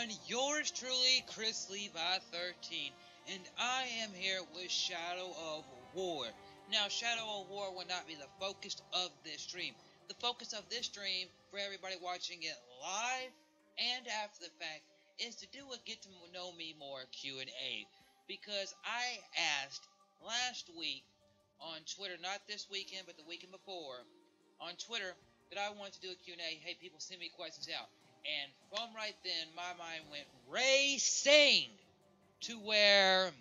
everyone, yours truly, Chrislevi13, and I am here with Shadow of War. Now, Shadow of War will not be the focus of this stream. The focus of this stream, for everybody watching it live and after the fact, is to do a Get to Know Me More Q&A. Because I asked last week on Twitter, not this weekend, but the weekend before, on Twitter, that I wanted to do a Q&A. Hey, people, send me questions out. And from right then, my mind went racing to where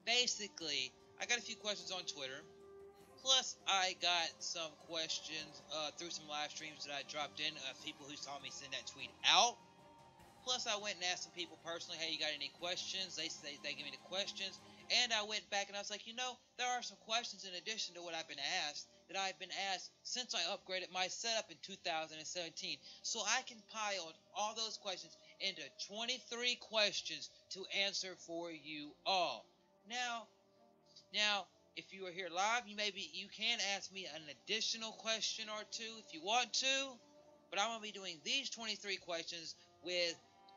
basically I got a few questions on Twitter. Plus, I got some questions through some live streams that I dropped in of people who saw me send that tweet out. Plus, I went and asked some people personally, hey, you got any questions? They gave me the questions. And I went back and I was like, there are some questions in addition to what I've been asked that I've been asked since I upgraded my setup in 2017. So I compiled all those questions into 23 questions to answer for you all. Now, if you are here live, you can ask me an additional question or two if you want to. But I'm going to be doing these 23 questions with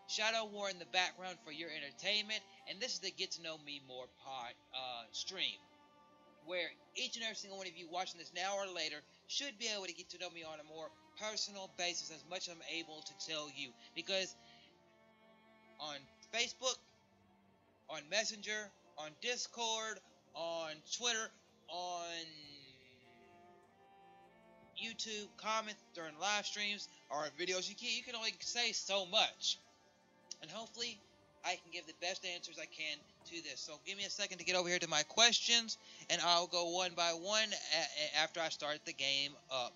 Shadow War in the background for your entertainment, and this is the Get to Know Me More pod stream, where each and every single one of you watching this now or later should be able to get to know me on a more personal basis as much as I'm able to tell you, because on Facebook, on Messenger, on Discord, on Twitter, on YouTube, comment during live streams or videos, you can only say so much. And hopefully, I can give the best answers I can to this. So give me a second to get over here to my questions, and I'll go one by one after I start the game up,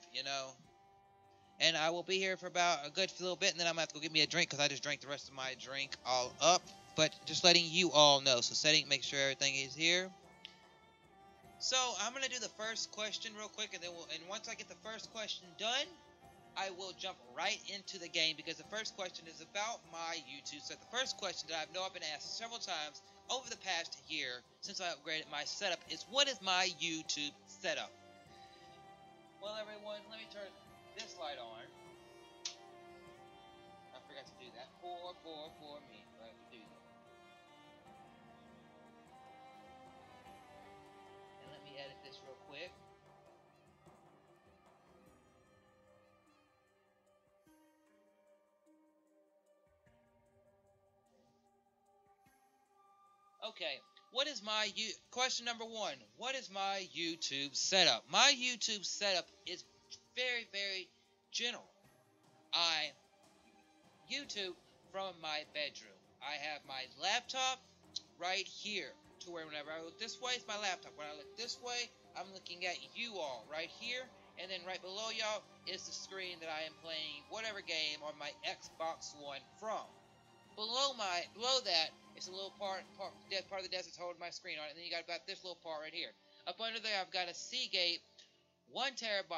And I will be here for about a good little bit, and then I'm going to have to go get me a drink because I just drank the rest of my drink all up. But just letting you all know. So make sure everything is here. So I'm going to do the first question real quick, and once I get the first question done, I will jump right into the game, because the first question is about my YouTube. So the first question that I know I've been asked several times over the past year since I upgraded my setup is, what is my YouTube setup? Well, everyone, let me turn this light on. I forgot to do that. Poor me. I have to do that. And let me edit this real quick. Okay, question number one, what is my YouTube setup? My YouTube setup is very, very general. I YouTube from my bedroom. I have my laptop right here, to where whenever I look this way, it's my laptop. When I look this way, I'm looking at you all right here, and then right below y'all is the screen that I am playing whatever game on my Xbox One from. Below that, it's a little part of the desk that's holding my screen on it, and then you got this little part right here. Up under there, I've got a Seagate 1TB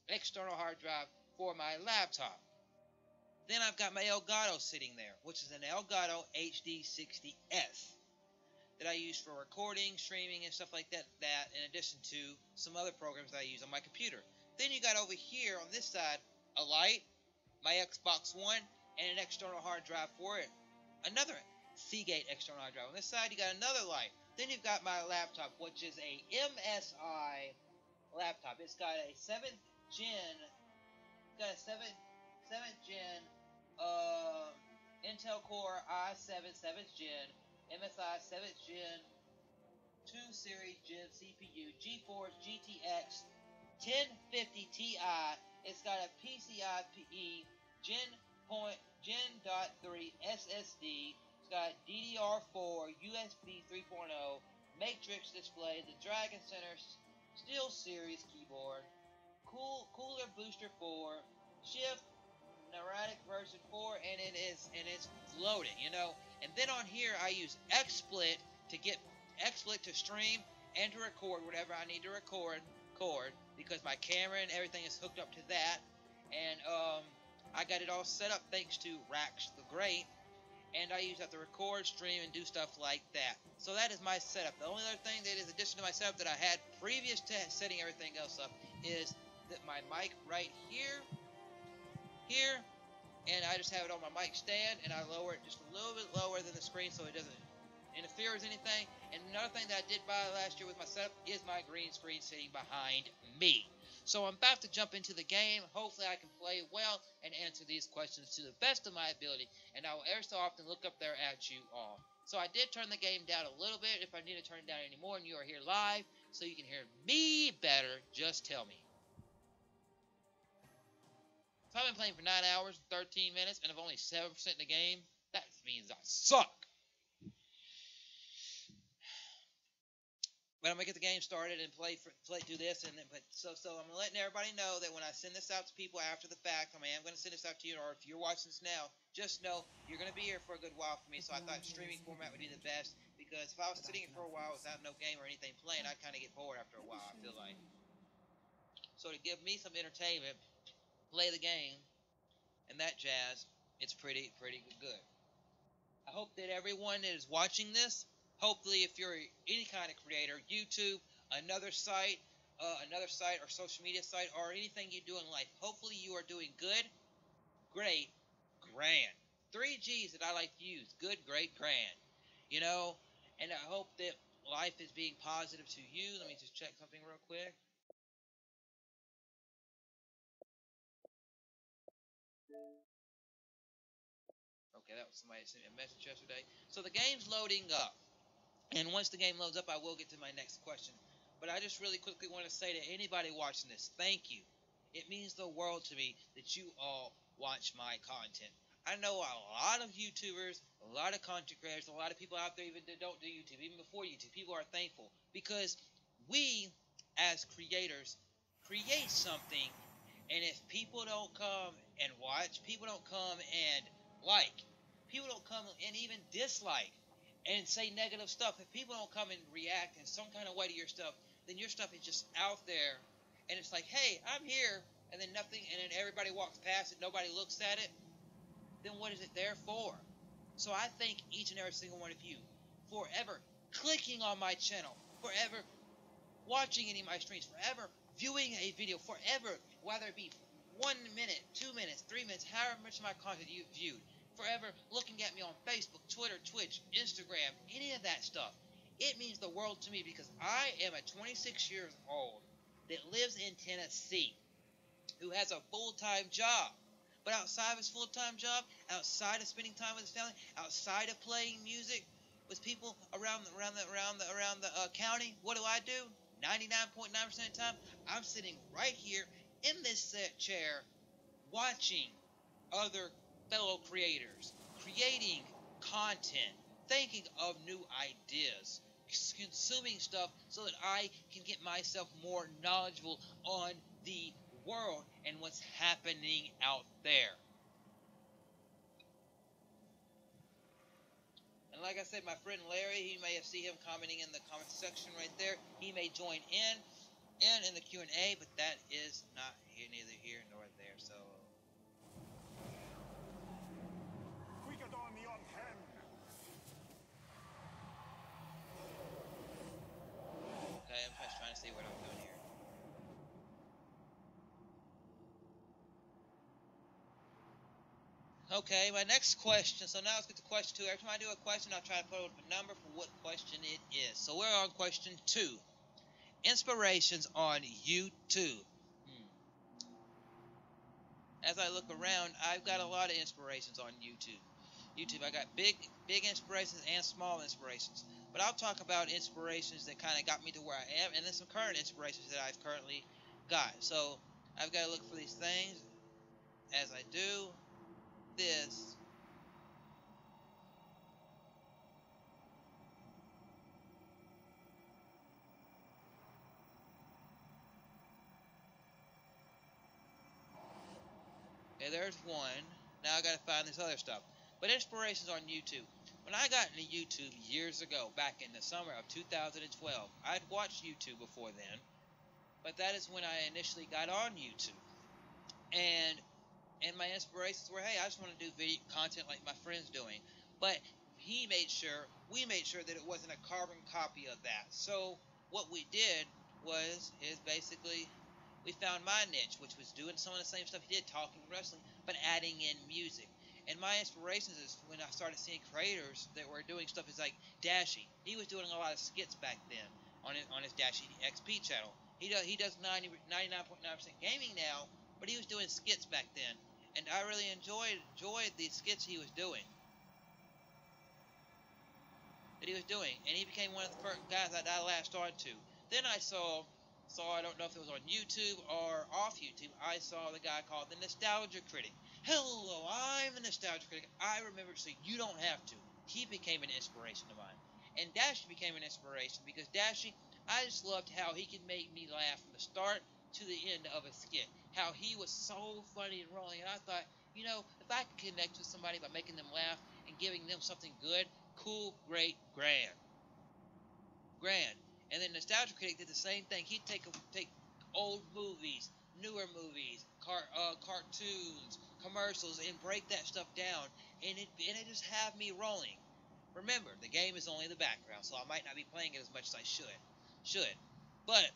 external hard drive for my laptop. Then I've got my Elgato sitting there, which is an Elgato HD60S that I use for recording, streaming, and stuff like that, in addition to some other programs that I use on my computer. Then you got over here on this side a light, my Xbox One, and an external hard drive for it. Another Seagate external hard drive. On this side, you got another light. Then you've got my laptop, which is a MSI laptop. It's got a 7th gen Intel Core i7 7th gen, MSI 7th gen, 2 series gen CPU, GeForce GTX 1050 Ti. It's got a PCIe Gen.3 SSD. It's got DDR4, USB 3.0, Matrix display, the Dragon Center Steel Series keyboard, Cooler Booster 4, Shift Neumatic version 4, and it's loading, And then on here I use XSplit to stream and to record whatever I need to record, because my camera and everything is hooked up to that, and I got it all set up thanks to Rax the Great, and I use that to record, stream, and do stuff like that. So that is my setup. The only other thing that is addition to my setup that I had previous to setting everything else up is that my mic right here, and I just have it on my mic stand, and I lower it just a little bit lower than the screen so it doesn't interfere with anything. And another thing that I did buy last year with my setup is my green screen sitting behind me. So I'm about to jump into the game. Hopefully I can play well and answer these questions to the best of my ability, and I will every so often look up there at you all. So I did turn the game down a little bit. If I need to turn it down anymore and you are here live so you can hear me better, just tell me. If I've been playing for 9 hours and 13 minutes and I've only 7% in the game, that means I suck. But I'm gonna get the game started and play do this, and then so I'm letting everybody know that when I send this out to people after the fact, I am gonna send this out to you, or if you're watching this now, just know you're gonna be here for a good while for me. So I thought streaming format would be the best, because if I was sitting here for a while without no game or anything playing, I'd kind of get bored after a while, I feel like. So to give me some entertainment, play the game, and that jazz, it's pretty good. I hope that everyone that is watching this, hopefully if you're any kind of creator, YouTube, another site or social media site, or anything you do in life, hopefully you are doing good, great, grand. 3 G's that I like to use: good, great, grand. You know, and I hope that life is being positive to you. Let me just check something real quick. Okay, that was somebody that sent me a message yesterday. So the game's loading up. And once the game loads up, I will get to my next question. But I just really quickly want to say to anybody watching this, thank you. It means the world to me that you all watch my content. I know a lot of YouTubers, a lot of content creators, a lot of people out there even that don't do YouTube, even before YouTube. People are thankful because we, as creators, create something, and if people don't come and watch, people don't come and like, people don't come and even dislike and say negative stuff, if people don't come and react in some kind of way to your stuff, then your stuff is just out there, and it's like, hey, I'm here, and then nothing, and then everybody walks past it, nobody looks at it, then what is it there for? So I thank each and every single one of you for ever clicking on my channel, forever watching any of my streams, forever viewing a video, forever, whether it be 1 minute, 2 minutes, 3 minutes, however much of my content you've viewed, forever looking at me on Facebook, Twitter, Twitch, Instagram, any of that stuff. It means the world to me because I am a 26 years old that lives in Tennessee who has a full-time job. But outside of his full-time job, outside of spending time with his family, outside of playing music with people around the county, what do? 99.9% of the time, I'm sitting right here in this chair watching other fellow creators, creating content, thinking of new ideas, consuming stuff so that I can get myself more knowledgeable on the world and what's happening out there. And like I said, my friend Larry, you may have seen him commenting in the comment section right there. He may join in the Q&A, but that is not here, neither here nor there. So okay, I'm just trying to see what I'm doing here. Okay, my next question. So now let's get to question 2. Every time I do a question, I'll try to put up a number for what question it is. So we're on question 2. Inspirations on YouTube. As I look around, I've got a lot of inspirations on YouTube. I got big inspirations and small inspirations. But I'll talk about inspirations that kind of got me to where I am, and then some current inspirations that I've currently got. So I've got to look for these things. As I do this, okay, there's one. Now I got to find this other stuff. But inspirations on YouTube. When I got into YouTube years ago, back in the summer of 2012, I'd watched YouTube before then, but that is when I initially got on YouTube. And my inspirations were, hey, I just want to do video content like my friend's doing. But we made sure that it wasn't a carbon copy of that. So what we did is basically we found my niche, which was doing some of the same stuff he did, talking wrestling, but adding in music. And my inspirations is when I started seeing creators that were doing stuff is like Dashy. He was doing a lot of skits back then on his Dashy XP channel. He does 99.9% gaming now, but he was doing skits back then, and I really enjoyed the skits he was doing. And he became one of the first guys that I latched on to. Then I saw I don't know if it was on YouTube or off YouTube, I saw the guy called the Nostalgia Critic. Hello, I'm the Nostalgia Critic. I remember, so you don't have to. He became an inspiration of mine. And Dashy became an inspiration because Dashy, I just loved how he could make me laugh from the start to the end of a skit. How he was so funny and rolling. And I thought, if I could connect with somebody by making them laugh and giving them something good, cool, great, grand. And then Nostalgia Critic did the same thing. He'd take old movies, newer movies, cartoons, commercials, and break that stuff down, and it just have me rolling. Remember, the game is only the background, so I might not be playing it as much as I should. But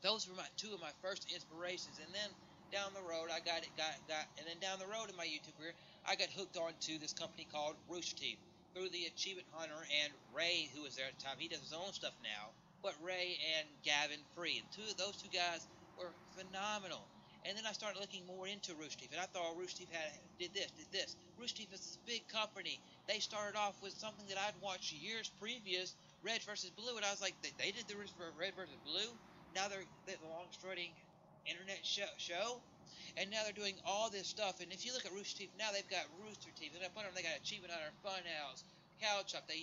those were two of my first inspirations, and then down the road, and then down the road in my YouTube career, I got hooked onto this company called Rooster Teeth through the Achievement Hunter and Ray, who was there at the time. He does his own stuff now, but Ray and Gavin Free, those two guys were phenomenal. And then I started looking more into Rooster Teeth, and I thought Rooster Teeth did this. Rooster Teeth is this big company. They started off with something that I'd watched years previous, Red versus Blue, and I was like, they did the Red versus Blue. Now they're the longest-running internet show, and now they're doing all this stuff. And if you look at Rooster Teeth now, they've got Rooster Teeth, and up under them they got Achievement Hunter, Funhouse, Cow Chop. They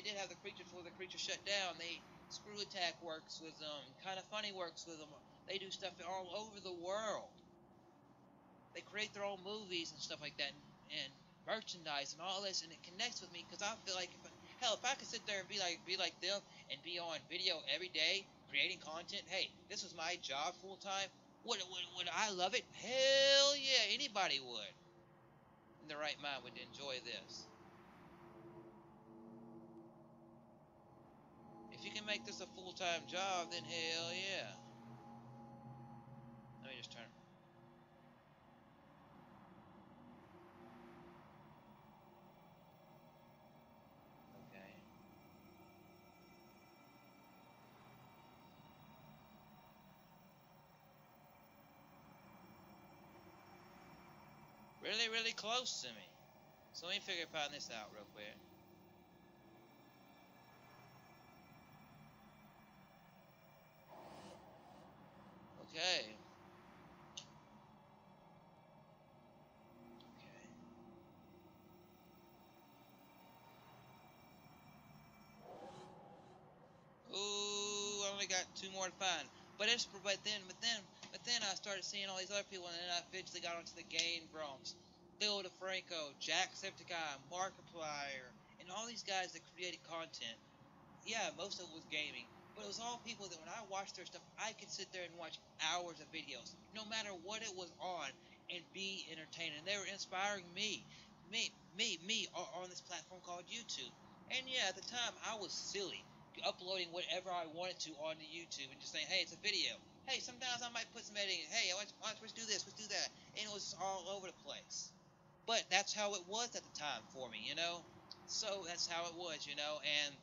did have the creature before the creature shut down. Screw Attack works with them. Kind of Funny works with them. They do stuff all over the world. They create their own movies and stuff like that, and merchandise and all this, and it connects with me because I feel like if I could sit there and be like them and be on video every day creating content, hey, this was my job full time. Would I love it? Hell yeah, anybody would. In the right mind would enjoy this. If you can make this a full-time job, then hell yeah. Let me just turn. Okay. Really, really close to me. So let me find this out real quick. Okay. Ooh, I only got 2 more to find. But then I started seeing all these other people, and then I eventually got onto the Game Grumps, Phil DeFranco, Jacksepticeye, Markiplier, and all these guys that created content. Yeah, most of it was gaming, but it was all people that when I watched their stuff, I could sit there and watch hours of videos, no matter what it was on, and be entertained. And they were inspiring me on this platform called YouTube. And yeah, at the time, I was silly, uploading whatever I wanted to onto YouTube and just saying, hey, it's a video. Hey, sometimes I might put some editing. Hey, let's do this, let's do that. And it was all over the place. But that's how it was at the time for me, So that's how it was, and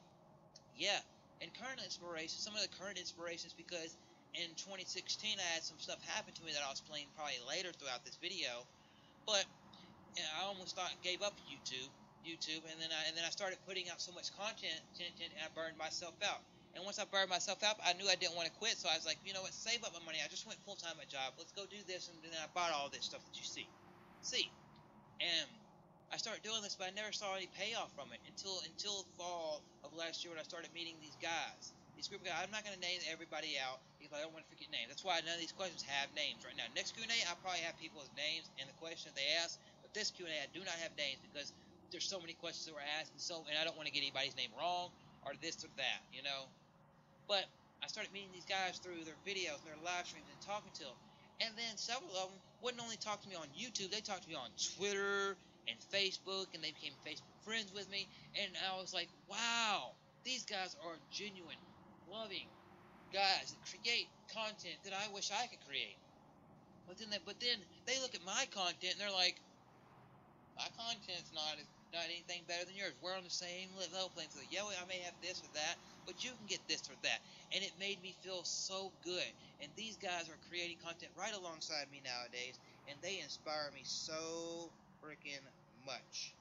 yeah. And some of the current inspirations, because in 2016 I had some stuff happen to me that I'll explain probably later throughout this video. But I almost gave up YouTube, and then I started putting out so much content, and I burned myself out. And once I burned myself out, I knew I didn't want to quit, so I was like, you know what, save up my money. I just went full-time at job. Let's go do this, and then I bought all this stuff that you see. And I started doing this, but I never saw any payoff from it until fall of last year when I started meeting these guys. These group of guys. I'm not going to name everybody out because I don't want to forget names. That's why none of these questions have names right now. Next Q&A, I'll probably have people's names and the question that they ask. But this Q&A, I do not have names because there's so many questions that were asked, and I don't want to get anybody's name wrong or this or that, But I started meeting these guys through their videos, their live streams, and talking to them. And then several of them wouldn't only talk to me on YouTube, they talked to me on Twitter and Facebook, and they became Facebook friends with me. And I was like, wow, these guys are genuine, loving guys that create content that I wish I could create. But then they look at my content and they're like, my content's not anything better than yours. We're on the same level playing field. Yeah, I may have this or that, but you can get this or that. And it made me feel so good. And these guys are creating content right alongside me nowadays, and they inspire me so freaking much.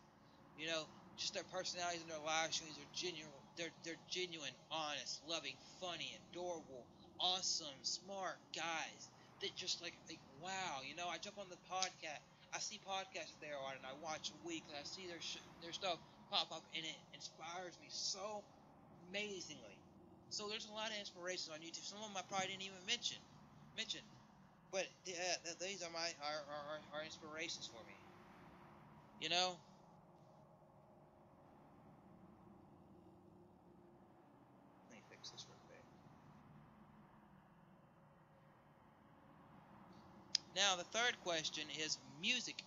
You know, just their personalities and their live streams are genuine. They're genuine, honest, loving, funny, adorable, awesome, smart guys. That just like wow. You know, I jump on the podcast. I see podcasts that they're on, and I watch weekly. I see their stuff pop up, and it inspires me so amazingly. So there's a lot of inspirations on YouTube. Some of them I probably didn't even mention, but these are my are inspirations for me. You know. Let me fix this real quick. Now the third question is music.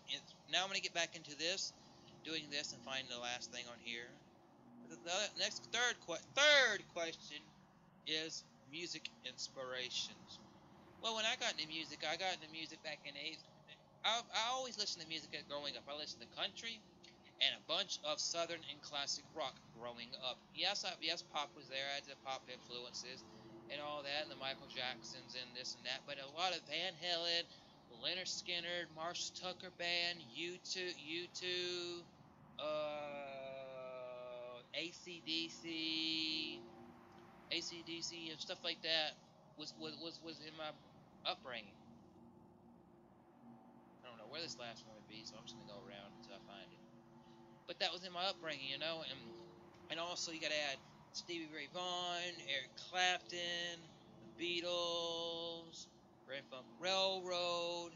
Now I'm going to get back into this, doing this, and find the last thing on here. Third question is music inspirations. Well, when I got into music, back in eighth. I always listened to music growing up. I listened to country and a bunch of southern and classic rock growing up. Yes, pop was there. I had the pop influences and all that, and the Michael Jacksons and this and that. But a lot of Van Halen, Leonard Skinner, Marshall Tucker Band, U2, ACDC, and stuff like that was in my upbringing. I don't know where this last one would be, so I'm just gonna go around until I find it. But that was in my upbringing, you know, and also you gotta add Stevie Ray Vaughan, Eric Clapton, the Beatles, Grand Funk Railroad.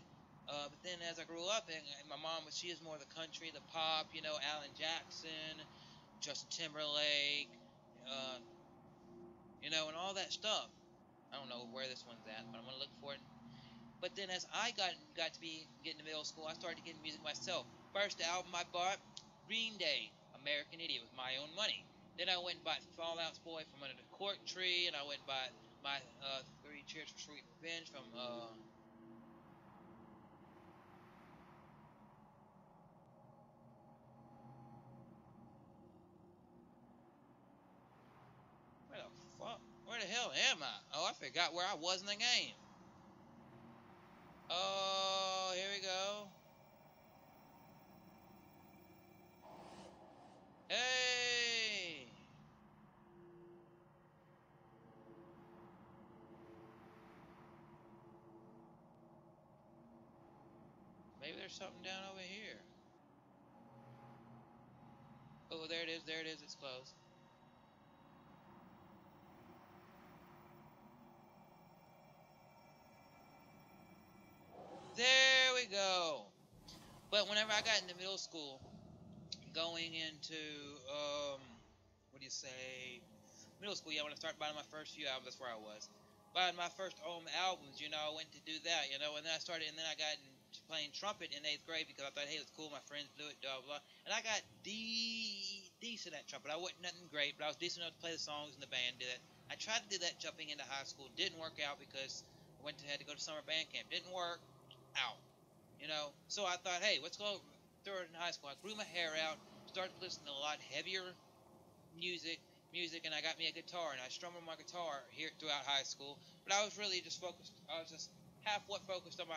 But then as I grew up, and my mom she is more the country, the pop, you know, Alan Jackson, Justin Timberlake, uh, you know, and all that stuff. I don't know where this one's at, but I'm gonna look for it. But then as I got to be getting to middle school, I started getting music myself. First album I bought, Green Day, American Idiot, with my own money. Then I went and bought Fall Out Boy from Under the Cork Tree, and I went and bought my Three Cheers for Sweet Revenge from where the fuck? Where the hell am I? Oh, I forgot where I was in the game. Oh, here we go. Hey! Maybe there's something down over here. Oh, there it is. There it is. It's closed. There we go. But whenever I got into middle school, going into what do you say, middle school, yeah, when I started buying my first few albums, that's where I was buying my first albums. You know, I went to do that. You know, and then I got into playing trumpet in eighth grade because I thought, hey, it's cool. My friends do it, blah blah. And I got decent at trumpet. I wasn't nothing great, but I was decent enough to play the songs and the band did it. I tried to do that jumping into high school. Didn't work out because I had to go to summer band camp. Didn't work out. You know, so I thought, hey, let's go through it in high school. I grew my hair out, started listening to a lot heavier music, and I got me a guitar, and I strummed on my guitar here throughout high school. But I was really just focused. I was just half what focused on my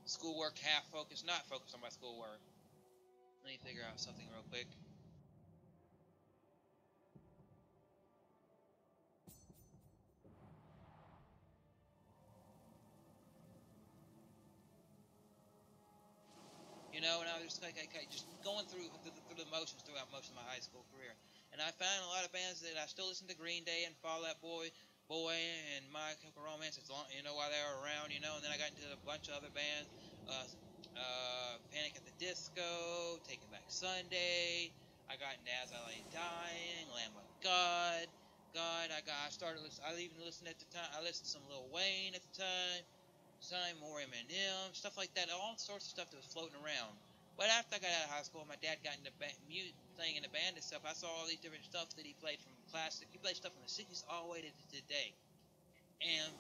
schoolwork, half focused, not focused on my schoolwork. Let me figure out something real quick. You know, and I was just like just going through the motions throughout most of my high school career. And I found a lot of bands that I still listen to, Green Day and Fall Out Boy, and My Chemical Romance, as long, you know, while they were around, you know. And then I got into a bunch of other bands, Panic at the Disco, Taking Back Sunday. I got into As I Lay Dying, Lamb of God. I started. I even listened at the time. I listened to some Lil Wayne at the time. More Eminem, stuff like that, all sorts of stuff that was floating around. But after I got out of high school, my dad got into playing in a band and stuff. I saw all these different stuff that he played from classic. He played stuff from the 60s all the way to today. And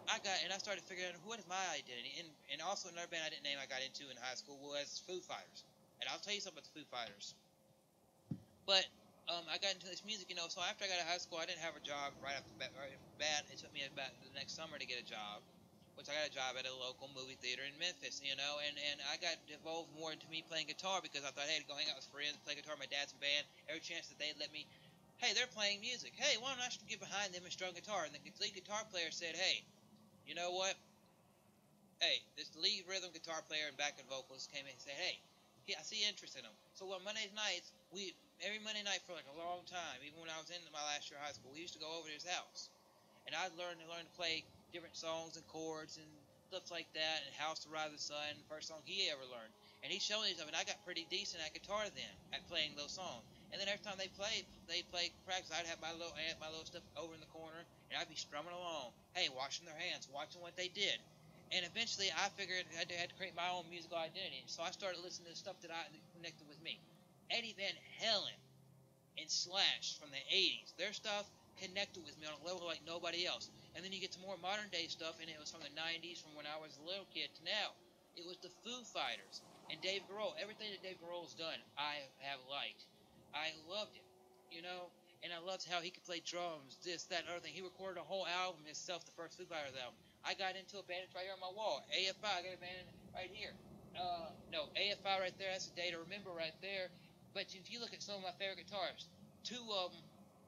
I started figuring out what is my identity, and also another band I didn't name I got into in high school was Foo Fighters, and I'll tell you something about the Foo Fighters. But I got into this music, so after I got out of high school, I didn't have a job right off the bat. It took me about the next summer to get a job, which I got a job at a local movie theater in Memphis, and I got devolved more into me playing guitar because I thought, hey, to go hang out with friends, play guitar. My dad's in band. Every chance that they'd let me, hey, they're playing music. Hey, why don't I get behind them and strum guitar? And the lead guitar player said, hey, you know what? Hey, this lead rhythm guitar player and backing vocalist came in and said, hey, I see interest in them. So on Monday nights, every Monday night for like a long time, even when I was in my last year of high school, we used to go over to his house. And I'd learn to play different songs and chords and stuff like that, and House to Ride the Sun, the first song he ever learned. And he showed me stuff, and I got pretty decent at guitar then, at playing those songs. And then every time they play practice, I'd have my little stuff over in the corner, and I'd be strumming along. Hey, washing their hands, watching what they did. And eventually, I figured I had to create my own musical identity. So I started listening to stuff that connected with me. Eddie Van Halen and Slash from the 80s. Their stuff connected with me on a level like nobody else. And then you get to more modern day stuff, and it was from the 90s, from when I was a little kid to now. It was the Foo Fighters and Dave Grohl. Everything that Dave Grohl's done, I have liked. I loved it, and I loved how he could play drums, this, that, and other thing. He recorded a whole album himself, the first Foo Fighters album. I got into a band right here on my wall. AFI, I got a band right here. No, AFI right there, that's a day to remember right there. But if you look at some of my favorite guitarists, two of them,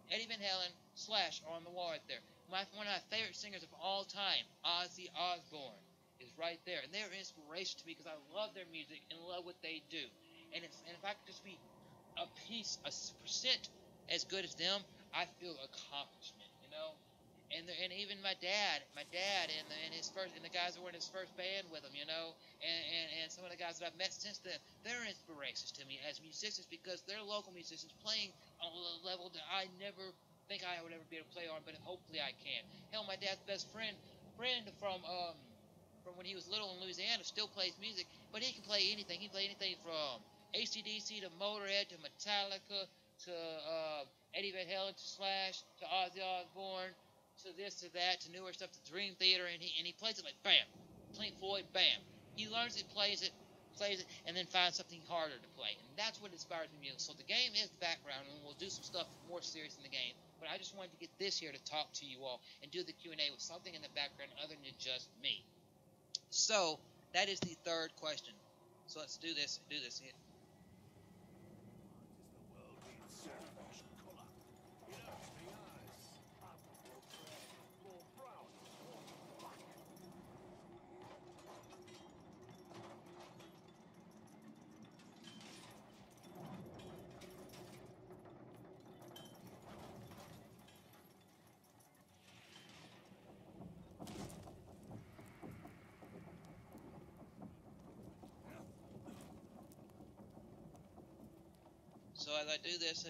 Eddie Van Halen, Slash, are on the wall right there. One of my favorite singers of all time, Ozzy Osbourne, is right there. And they're an inspiration to me because I love their music and love what they do. And if I could just be a percent as good as them, I feel accomplishment. And even my dad, and his first, and the guys that were in his first band with him, and some of the guys that I've met since then, they're inspirations to me as musicians because they're local musicians playing on a level that I never think I would ever be able to play on, but hopefully I can. Hell, my dad's best friend from when he was little in Louisiana still plays music, but he can play anything. He can play anything from AC/DC to Motorhead to Metallica to Eddie Van Halen to Slash to Ozzy Osbourne to this to that to newer stuff to Dream Theater, and he plays it like bam, Pink Floyd, bam. He learns it, plays it, and then finds something harder to play, and that's what inspires me. So the game is the background, and we'll do some stuff more serious in the game. But I just wanted to get this here to talk to you all and do the Q&A with something in the background other than just me. So that is the third question. So let's do this. So as I do this,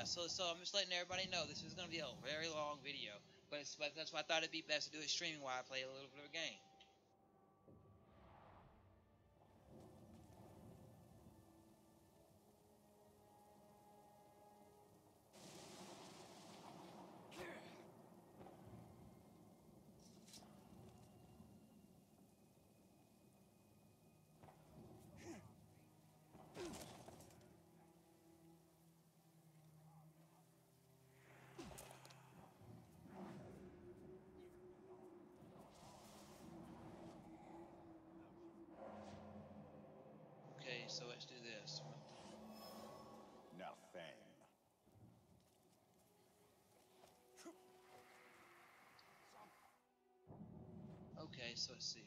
so I'm just letting everybody know this is going to be a very long video, but that's why I thought it'd be best to do it streaming while I play a little bit of a game. Okay, so let's do this. Nothing. Okay, so let's see.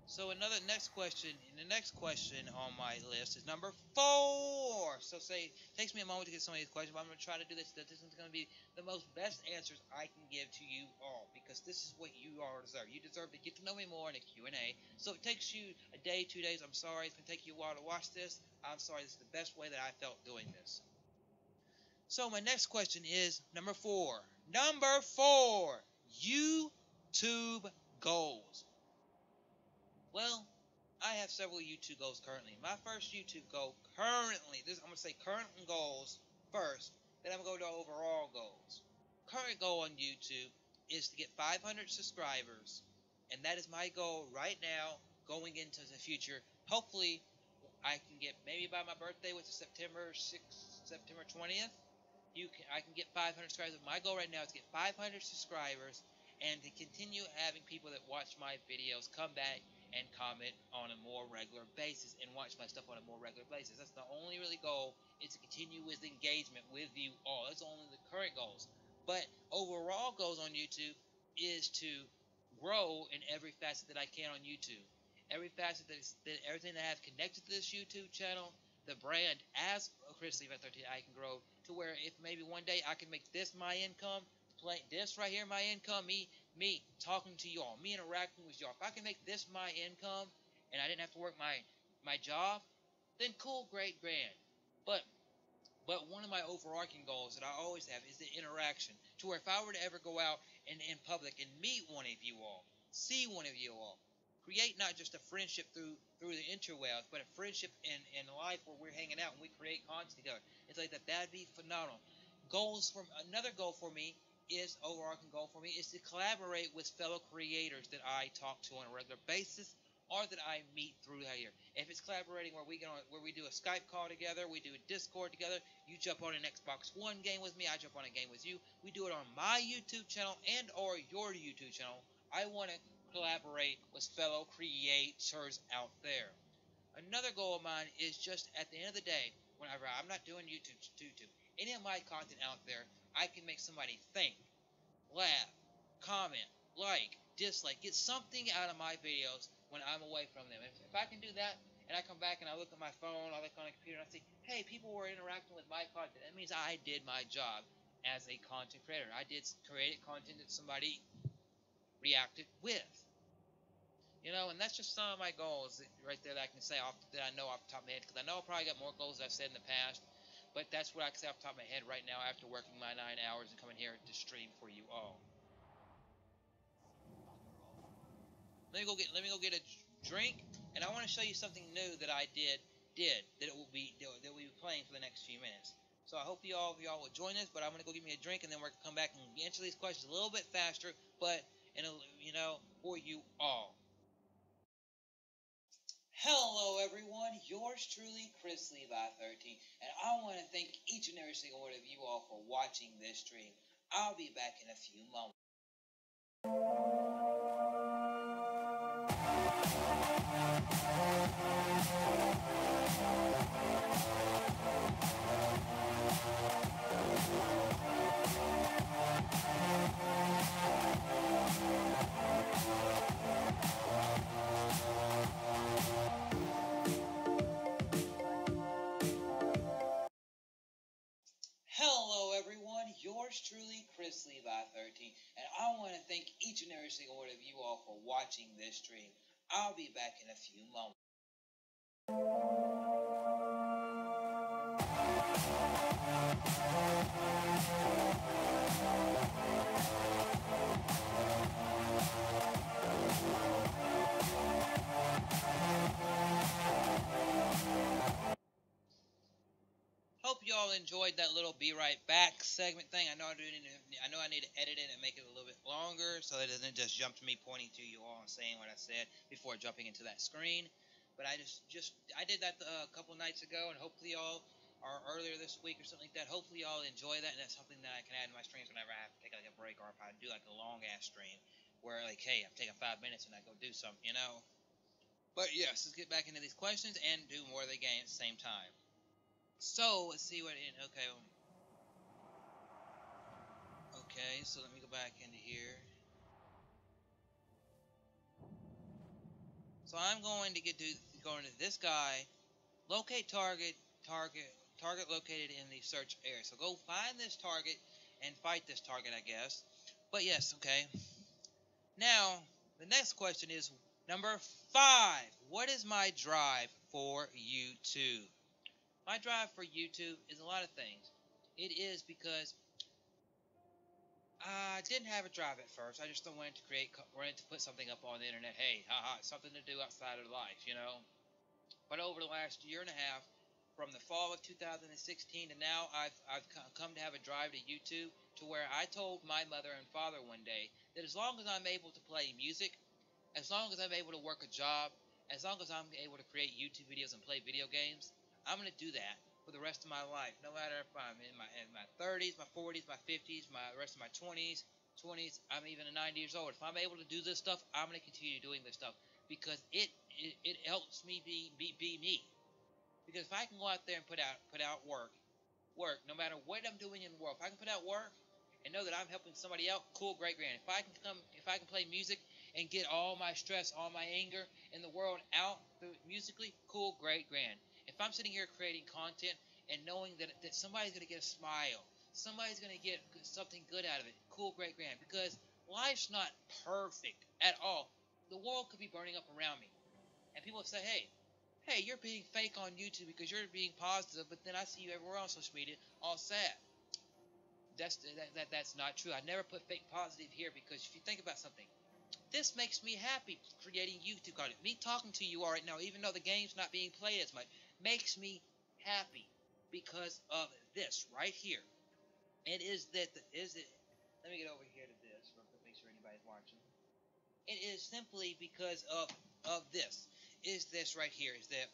So the next question on my list is number 4. So it takes me a moment to get some of these questions, but I'm going to try to do this. This is going to be the most best answers I can give to you all because this is what you all deserve. You deserve to get to know me more in a Q&A. So it takes you a day, 2 days. I'm sorry. It's going to take you a while to watch this. I'm sorry. This is the best way that I felt doing this. So my next question is number 4. Number 4, YouTube goals. Well, I have several YouTube goals currently. My first YouTube goal currently, I'm going to say current goals first, then I'm going to go to overall goals. Current goal on YouTube is to get 500 subscribers, and that is my goal right now going into the future. Hopefully, I can get, maybe by my birthday, which is September 6th, September 20th, I can get 500 subscribers. My goal right now is to get 500 subscribers and to continue having people that watch my videos come back and comment on a more regular basis and watch my stuff on a more regular basis. That's the only really goal, is to continue with engagement with you all. That's only the current goals. But overall goals on YouTube is to grow in every facet that I can on YouTube. Every facet that everything that I have connected to this YouTube channel, the brand as Chrislevi13, I can grow to where if maybe one day I can make this my income, this right here my income, me talking to y'all, me interacting with y'all. If I can make this my income and I didn't have to work my job, then cool, great, grand. But one of my overarching goals that I always have is the interaction, to where if I were to ever go out in public and meet one of you all, see one of you all, create not just a friendship through the interwebs, but a friendship in life where we're hanging out and we create content together. It's like that'd be phenomenal. Another goal for me is overarching goal for me is to collaborate with fellow creators that I talk to on a regular basis or that I meet through here. If it's collaborating where we do a Skype call together, we do a Discord together, you jump on an Xbox One game with me, I jump on a game with you. We do it on my YouTube channel and or your YouTube channel. I want to collaborate with fellow creators out there. Another goal of mine is just at the end of the day, whenever I'm not doing YouTube, any of my content out there, I can make somebody think, laugh, comment, like, dislike, get something out of my videos when I'm away from them. If I can do that, and I come back and I look at my phone, I look on a computer, and I see, hey, people were interacting with my content, that means I did my job as a content creator. I did created content that somebody reacted with. And that's just some of my goals right there that I can say that I know off the top of my head, because I know I probably got more goals I've said in the past, but that's what I can say off the top of my head right now after working my 9 hours and coming here to stream for you all. Let me go get a drink, and I want to show you something new that I did that will be playing for the next few minutes. So I hope y'all will join us, but I'm gonna go get me a drink, and then we're gonna come back and answer these questions a little bit faster, but for you all. Hello everyone, yours truly, Chrislevi13, and I want to thank each and every single one of you all for watching this stream. I'll be back in a few moments. Hello everyone, yours truly, Chrislevi13, and I want to thank each and every single one of you all for watching this stream. I'll be back in a few moments. Hope y'all enjoyed that little Be Right Back segment thing. I know I need to edit it and make it a little bit longer so it doesn't just jump to me pointing to you all and saying what I said before jumping into that screen. But I did that a couple nights ago, and hopefully y'all, or earlier this week or something like that, hopefully y'all enjoy that, and that's something that I can add to my streams whenever I have to take like a break, or if I do like a long ass stream where like, hey, I'm taking 5 minutes and I go do something, But yes, let's get back into these questions and do more of the game at the same time. So, let's see okay, so let me go back into here. So I'm going to go into this guy, locate target located in the search area. So go find this target and fight this target, I guess. But yes, okay. Now, the next question is number 5. What is my drive for YouTube? My drive for YouTube is a lot of things. It is because I didn't have a drive at first. I just wanted to put something up on the internet. Hey, haha, something to do outside of life, you know. But over the last year and a half, from the fall of 2016 to now, I've come to have a drive to YouTube to where I told my mother and father one day that as long as I'm able to play music, as long as I'm able to work a job, as long as I'm able to create YouTube videos and play video games, I'm going to do that for the rest of my life. No matter if I'm in my 30s, my 40s, my 50s, the rest of my 20s, I'm even 90 years old. If I'm able to do this stuff, I'm going to continue doing this stuff because it helps me be me. Because if I can go out there and put out work, no matter what I'm doing in the world, if I can put out work and know that I'm helping somebody out, cool, great, grand. If I can play music and get all my stress, all my anger in the world out musically, cool, great, grand. If I'm sitting here creating content and knowing that somebody's going to get a smile, somebody's going to get something good out of it, cool, great, grand. Because life's not perfect at all. The world could be burning up around me. And people say, hey, you're being fake on YouTube because you're being positive, but then I see you everywhere on social media all sad. That's not true. I never put fake positive here because if you think about something, this makes me happy creating YouTube content. Me talking to you all right now, even though the game's not being played as much, makes me happy because of this right here. It is that let me get over here to this real quick, make sure anybody's watching. It is simply because of this. Is this right here? Is that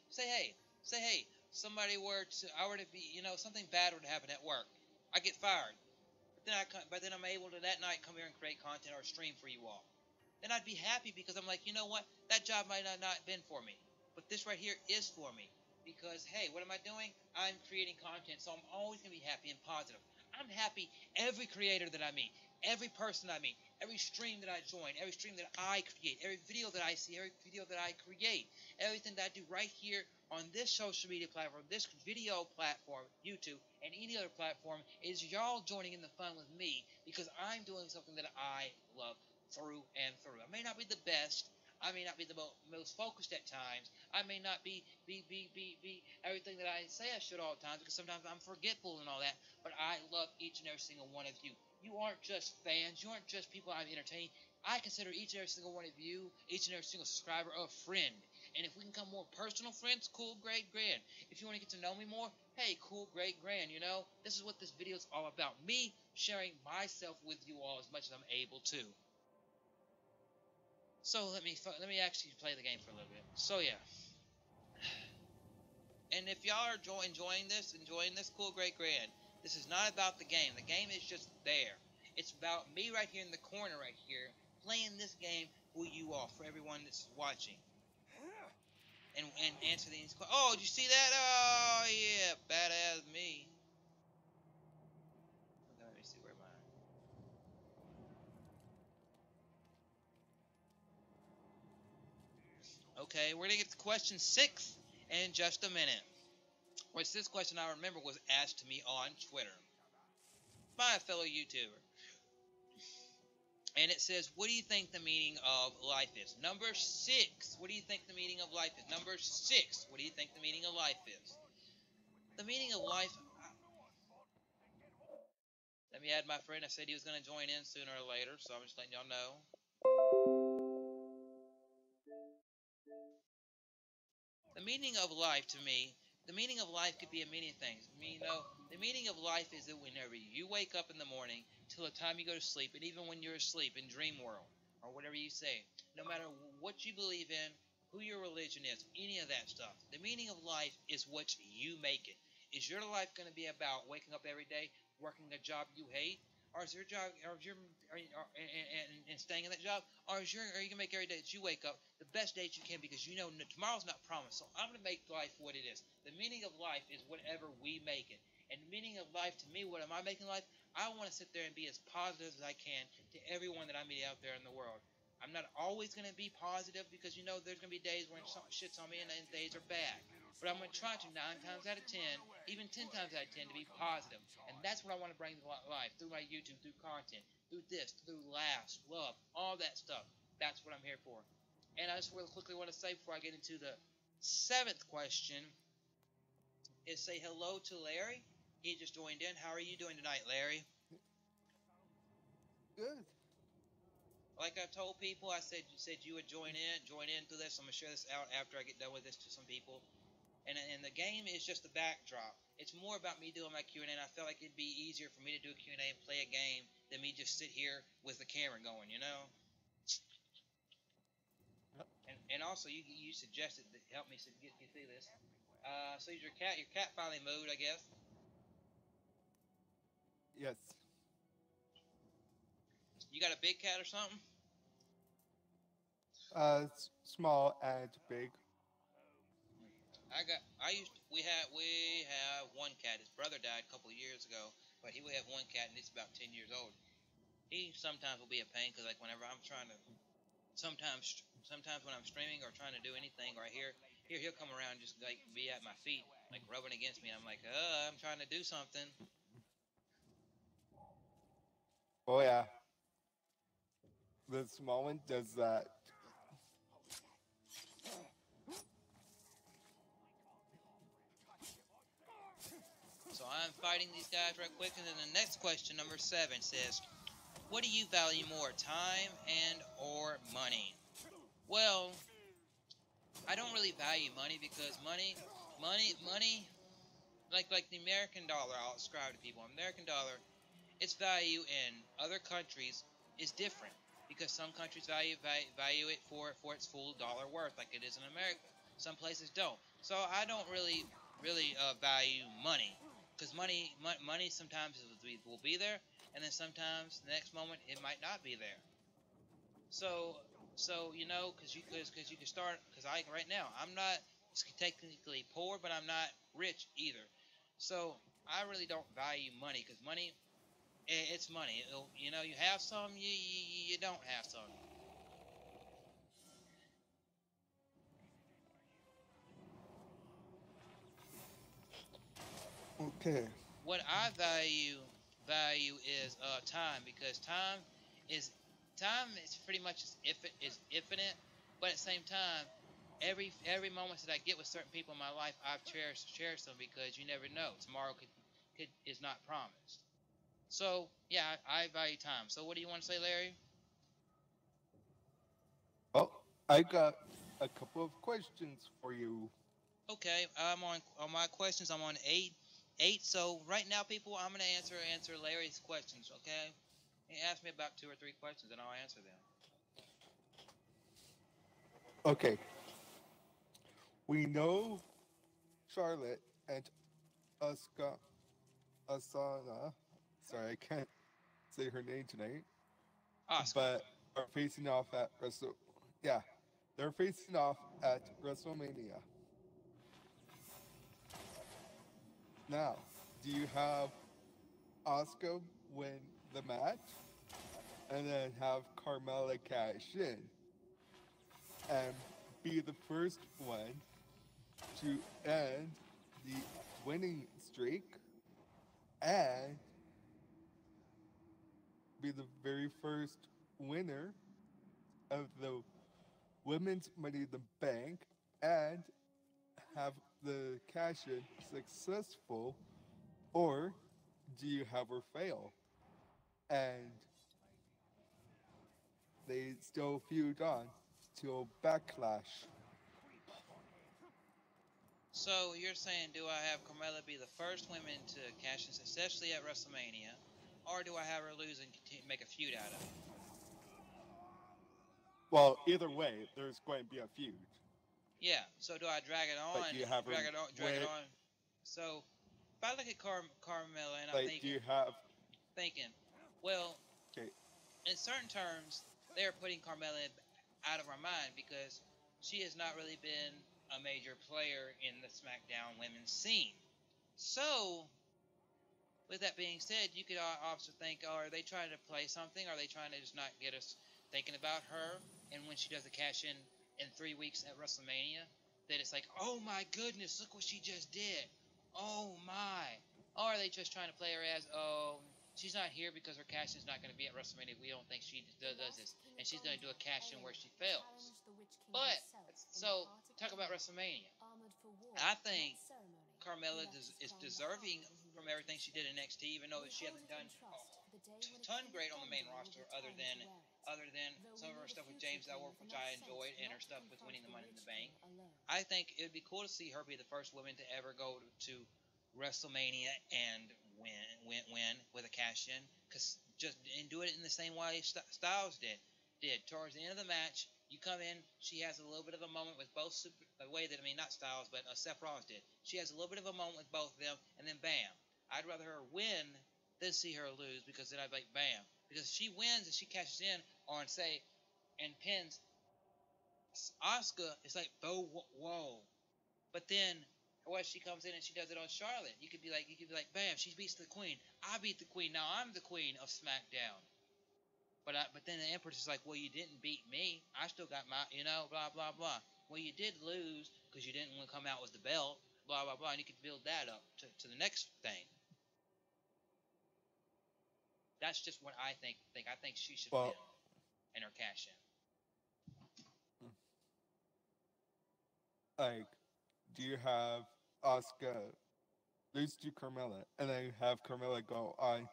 say hey, somebody I were to be, something bad would happen at work. I get fired. But then I'm able to that night come here and create content or stream for you all. Then I'd be happy because I'm like, you know what? That job might not been for me. But this right here is for me. Because, hey, what am I doing? I'm creating content, so I'm always going to be happy and positive. I'm happy every creator that I meet, every person I meet, every stream that I join, every stream that I create, every video that I see, every video that I create, everything that I do right here on this social media platform, this video platform, YouTube, and any other platform is y'all joining in the fun with me because I'm doing something that I love through and through. I may not be the best. I may not be the most focused at times. I may not be everything that I say I should all the time because sometimes I'm forgetful and all that. But I love each and every single one of you. You aren't just fans. You aren't just people I'm entertaining. I consider each and every single one of you, each and every single subscriber, a friend. And if we can become more personal friends, cool, great, grand. If you want to get to know me more, hey, cool, great, grand. This is what this video is all about. Me sharing myself with you all as much as I'm able to. So let me actually play the game for a little bit. So yeah. And if y'all are enjoying this, cool, great, grand. This is not about the game. The game is just there. It's about me right here in the corner right here, playing this game for you all, for everyone that's watching. And answer these questions. Oh, did you see that? Oh, yeah, badass me. Okay, let me see, where am I? Okay, we're going to get to question 6 in just a minute. Which this question I remember was asked to me on Twitter by a fellow YouTuber. And it says, what do you think the meaning of life is? Number 6. What do you think the meaning of life is? Number 6. What do you think the meaning of life is? The meaning of life... Let me add my friend. I said he was going to join in sooner or later, so I'm just letting y'all know. The meaning of life to me, the meaning of life could be a many things. The meaning of life is that whenever you wake up in the morning till the time you go to sleep, and even when you're asleep in dream world or whatever you say, no matter what you believe in, who your religion is, any of that stuff, the meaning of life is what you make it. Is your life going to be about waking up every day, working a job you hate, or is your job, and staying in that job, or are you going to make every day that you wake up the best day that you can because you know tomorrow's not promised. So I'm going to make life what it is. The meaning of life is whatever we make it. And the meaning of life to me, what am I making life? I want to sit there and be as positive as I can to everyone that I meet out there in the world. I'm not always going to be positive because there's going to be days when something shits on me and days are bad. But I'm going to try to 9 times out of 10, even 10 times out of 10, to be positive. And that's what I want to bring to life through my YouTube, through content, through this, through laughs, love, all that stuff. That's what I'm here for. And I just really quickly want to say before I get into the 7th question is say hello to Larry. He just joined in. How are you doing tonight, Larry? like I told people, I said you said you would join in through this. I'm gonna share this out after I get done with this to some people. And the game is just the backdrop. It's more about me doing my Q&A, and I felt like it'd be easier for me to do a Q&A and play a game than me just sit here with the camera going, you know? Yep. And also, you suggested that help me get through this. So your cat finally moved, I guess. Yes. You got a big cat or something? Small and big. We have one cat. His brother died a couple of years ago, but we have one cat and it's about 10 years old. He sometimes will be a pain because like whenever I'm trying to, sometimes when I'm streaming or trying to do anything, or I he'll come around and just like be at my feet, like rubbing against me. I'm like, I'm trying to do something. Oh yeah. The small one does that. So I'm fighting these guys right quick, and then the next question, number 7, says, "What do you value more, time and or money?" Well, I don't really value money because money, like the American dollar. I'll describe to people. American dollar, its value in other countries is different because some countries value it for its full dollar worth, like it is in America. Some places don't. So I don't really value money because money sometimes will be there, and then sometimes the next moment it might not be there. So because you can start, because I right now I'm not technically poor, but I'm not rich either. So I really don't value money because money, it's money. You have some, you don't have some. Okay. What I value is time, because is time is pretty much is infinite, but at the same time, every moment that I get with certain people in my life, I've cherished them because you never know, tomorrow could is not promised. So yeah, I value time. So what do you want to say, Larry? Well, I got a couple of questions for you. Okay, I'm on my questions. I'm on eight. So right now, people, I'm gonna answer Larry's questions. Okay, he asked me about 2 or 3 questions, and I'll answer them. Okay. We know Charlotte and Asuka Asana. Sorry, I can't say her name tonight. Oscar. But are facing off at Wrestle. Yeah, they're facing off at WrestleMania. Now, do you have Asuka win the match and then have Carmella cash in and be the first one to end the winning streak and be the very first winner of the women's Money in the Bank and have the cash in successful, or do you have her fail and they still feud on till Backlash? So you're saying, do I have Carmella be the first woman to cash in successfully at WrestleMania, or do I have her lose and make a feud out of it? Well, either way, there's going to be a feud. Yeah. So do I drag it But on, do you have her drag it win? on? So if I look at Carmella and I'm Like, do you have? thinking, well, Okay, in certain terms, they are putting Carmella out of our mind because she has not really been a major player in the SmackDown women's scene. So, with that being said, you could also think, oh, are they trying to play something? Are they trying to just not get us thinking about her? And when she does the cash in 3 weeks at WrestleMania, that it's like, oh my goodness, look what she just did. Oh my. Or are they just trying to play her as, oh, she's not here because her cash is not going to be at WrestleMania. We don't think she does this. And she's going to do a cash in where she fails. But, so, talk about WrestleMania. I think Carmella is deserving from everything she did in NXT, even though she hasn't done a ton done great on the main roster, other than some of her stuff with James Ellsworth, which I enjoyed, and her stuff with winning the Money in the Bank. I think it would be cool to see her be the first woman to ever go to WrestleMania and win with a cash in, cause just and do it in the same way Styles did. Towards the end of the match, you come in, she has a little bit of a moment with both the way that not Styles, but Seth Rollins did. She has a little bit of a moment with both of them, and then bam. I'd rather her win than see her lose, because then I'd be like bam. Because if she wins and she cashes in on say and pins Asuka, it's like whoa. But then what she comes in and she does it on Charlotte. You could be like bam, she beats the Queen. I beat the Queen. Now I'm the Queen of SmackDown. But then the Empress is like, well, you didn't beat me. I still got my, blah blah blah. Well, you did lose because you didn't want to come out with the belt. Blah blah blah. And you could build that up to the next thing. That's just what I think. I think she should win in her cash in. Like, do you have Asuka lose to Carmella, and then have Carmella go on?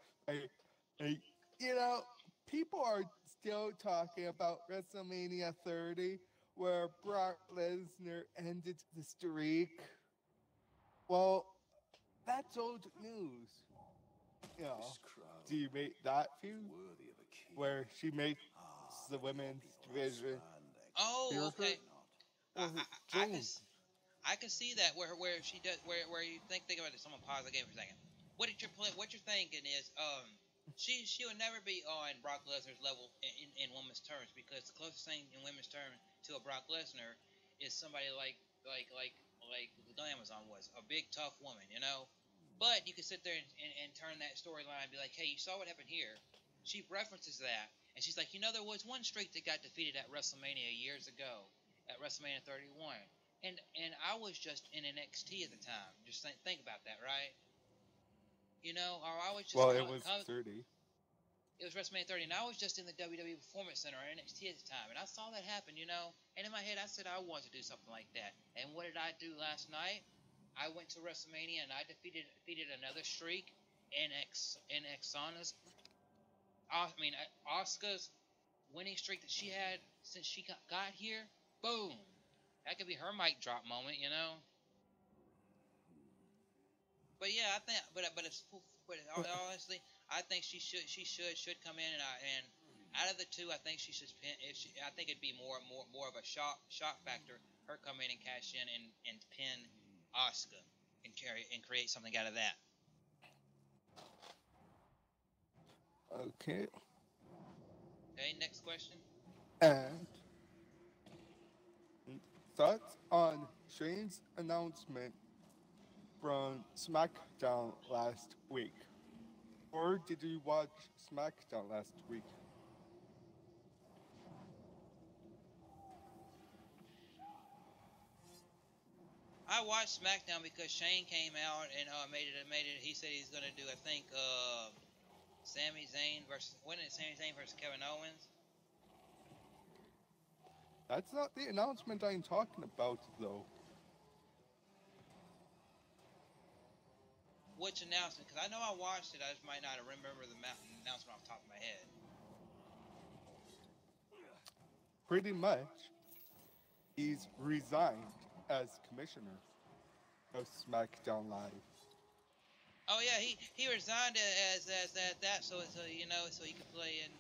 People are still talking about WrestleMania 30, where Brock Lesnar ended the streak. Well, that's old news. Do you make that feud where she makes the women's division? Oh, okay. I can see that where she does where you think about it. Someone pause the game for a second. What you're thinking is she will never be on Brock Lesnar's level in women's terms, because the closest thing in women's terms to a Brock Lesnar is somebody like the Amazon was, a big tough woman, But you could sit there and turn that storyline and be like, hey, you saw what happened here. She references that, and she's like, there was one streak that got defeated at WrestleMania years ago, at WrestleMania 31. And I was just in NXT at the time. Just think about that, right? Or I was just... Well, it was 30. It was WrestleMania 30, and I was just in the WWE Performance Center or NXT at the time, and I saw that happen, And in my head, I said I wanted to do something like that. And what did I do last night? I went to WrestleMania, and I defeated another streak in Asuka's winning streak that she had since she got here. Boom! That could be her mic drop moment, But yeah, I think, but honestly, I think she should come in, and out of the two, I think she should pin. I think it'd be more of a shock factor, her come in and cash in and pin Asuka and create something out of that. Okay. Okay, next question. And thoughts on Shane's announcement from SmackDown last week? Or did you watch SmackDown last week? I watched SmackDown because Shane came out and made it. He said he's gonna do, I think, Sami Zayn versus Kevin Owens. That's not the announcement I'm talking about, though. Which announcement? Because I know I watched it, I just might not remember the announcement off the top of my head. Pretty much, he's resigned as commissioner of SmackDown Live. Oh yeah, he resigned as that so he could play in.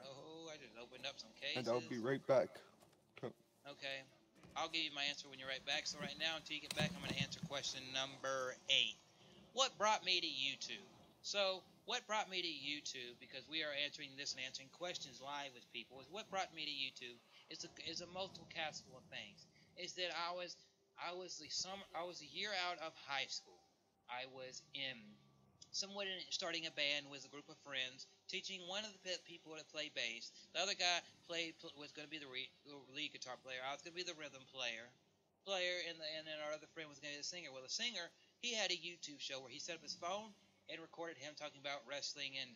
Oh, I just opened up some cases. And I'll be right back. Okay. I'll give you my answer when you're right back. So right now, until you get back, I'm going to answer question number 8. What brought me to YouTube? So what brought me to YouTube, because we are answering this and answering questions live with people, is what brought me to YouTube is a multiple cast full of things. Is that I was a year out of high school. I was starting a band with a group of friends, teaching one of the people to play bass. The other guy was going to be the lead guitar player. I was going to be the rhythm player, and then our other friend was going to be the singer. Well, the singer, he had a YouTube show where he set up his phone and recorded him talking about wrestling and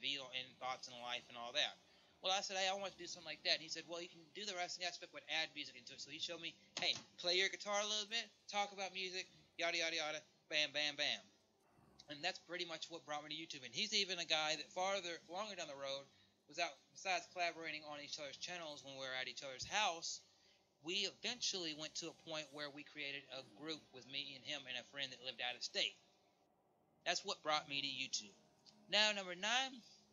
thoughts in life and all that. Well, I said, hey, I want to do something like that. And he said, well, you can do the wrestling aspect but add music into it. So he showed me, hey, play your guitar a little bit, talk about music, yada, yada, yada. bam, bam, bam. And that's pretty much what brought me to YouTube. And he's even a guy that longer down the road, was out, besides collaborating on each other's channels when we were at each other's house, we eventually went to a point where we created a group with me and him and a friend that lived out of state. That's what brought me to YouTube. Now, number 9,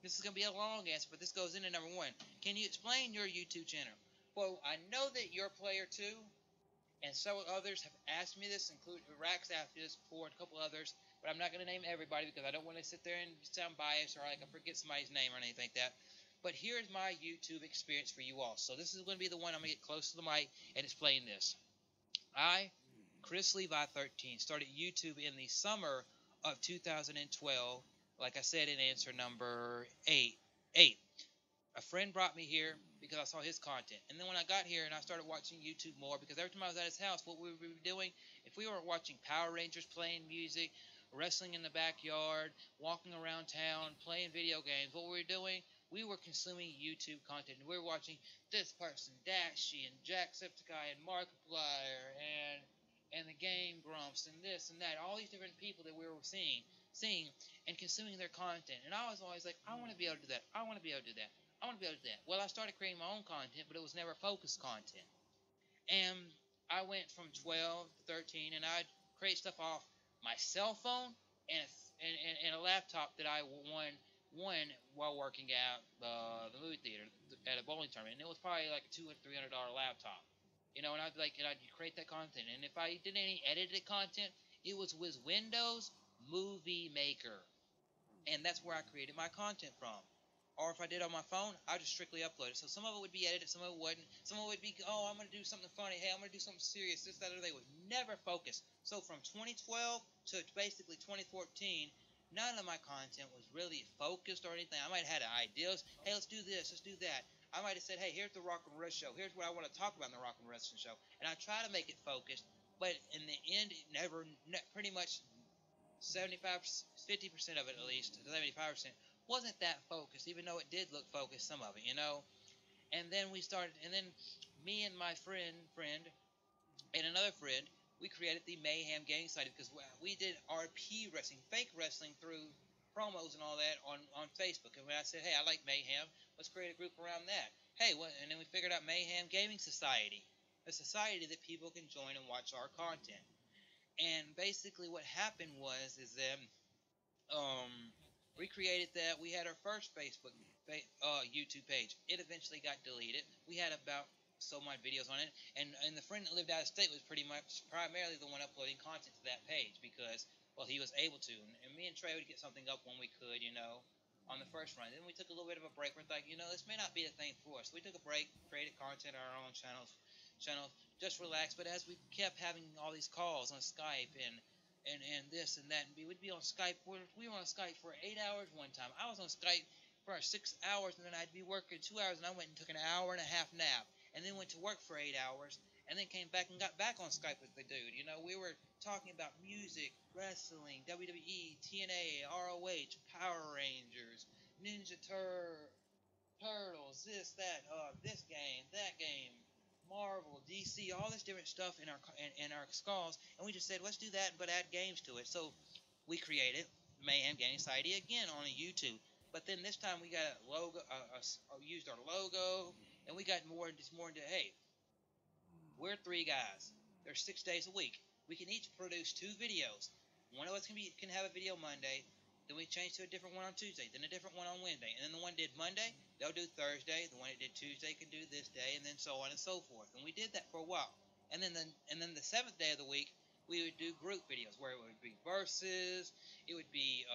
this is going to be a long answer, but this goes into number 1. Can you explain your YouTube channel? Well, I know that you're a player too, and several others have asked me this, including Rax asked me this before, and a couple others, but I'm not going to name everybody because I don't want to sit there and sound biased or like I forget somebody's name or anything like that. But here's my YouTube experience for you all. So this is going to be the one I'm going to get close to the mic and explain this. I, Chrislevi13, started YouTube in the summer of 2012, like I said in answer number 8. A friend brought me here because I saw his content. And then when I got here and I started watching YouTube more, because every time I was at his house, what we would be doing, if we weren't watching Power Rangers, playing music, wrestling in the backyard, walking around town, playing video games, what we were doing, we were consuming YouTube content. We were watching this person, Dashie, and Jacksepticeye, and Markiplier, and the Game Grumps, and this and that, all these different people that we were seeing and consuming their content. And I was always like, I want to be able to do that. I want to be able to do that. I want to be able to do that. Well, I started creating my own content, but it was never focused content. And I went from 12 to 13, and I'd create stuff off my cell phone and a laptop that I won while working at the movie theater at a bowling tournament. And it was probably like a $200 or $300 laptop. You know, and I'd create that content. And if I did any edited content, it was with Windows Movie Maker. And that's where I created my content from. Or if I did on my phone, I just strictly upload it. So some of it would be edited, some of it wouldn't. Some of it would be, oh, I'm going to do something funny. Hey, I'm going to do something serious. This, that, or they was never focused. So from 2012 to basically 2014, none of my content was really focused or anything. I might have had ideas. Hey, let's do this. Let's do that. I might have said, hey, here's the Rock and Rest Show. Here's what I want to talk about in the Rock and Wrestling Show. And I try to make it focused. But in the end, it pretty much 50% of it at least, 75%, wasn't that focused, even though it did look focused, some of it, you know. And then me and my friend and another friend, we created the Mayhem Gaming site because we did RP wrestling, fake wrestling through promos and all that on Facebook. And when I said, hey, I like Mayhem, let's create a group around that. Hey, and then we figured out Mayhem Gaming Society, a society that people can join and watch our content. And basically what happened is that we created that. We had our first YouTube page. It eventually got deleted. We had about so much videos on it, and the friend that lived out of state was primarily the one uploading content to that page because, well, he was able to. And me and Trey would get something up when we could, you know, on the first run. Then we took a little bit of a break. We're like, you know, this may not be a thing for us. So we took a break, created content on our own channels, just relaxed. But as we kept having all these calls on Skype and this and that, and we would be on Skype. We were on Skype for 8 hours one time. I was on Skype for 6 hours, and then I'd be working 2 hours, and I went and took an hour and a half nap, and then went to work for 8 hours, and then came back and got back on Skype with the dude. You know, we were talking about music, wrestling, WWE, TNA, ROH, Power Rangers, Ninja Turtles, this, that, this game, that game, Marvel, DC, all this different stuff in our skulls, and we just said, let's do that, but add games to it. So we created Mayhem Gaming Society again on YouTube. But then this time we got a logo, used our logo, and we got more into, hey, we're 3 guys. There's 6 days a week. We can each produce 2 videos. One of us can have a video Monday. Then we change to a different one on Tuesday, then a different one on Wednesday. And then the one did Monday, they'll do Thursday. The one that did Tuesday can do this day, and then so on and so forth. And we did that for a while. And then the 7th day of the week, we would do group videos where it would be versus. It would be,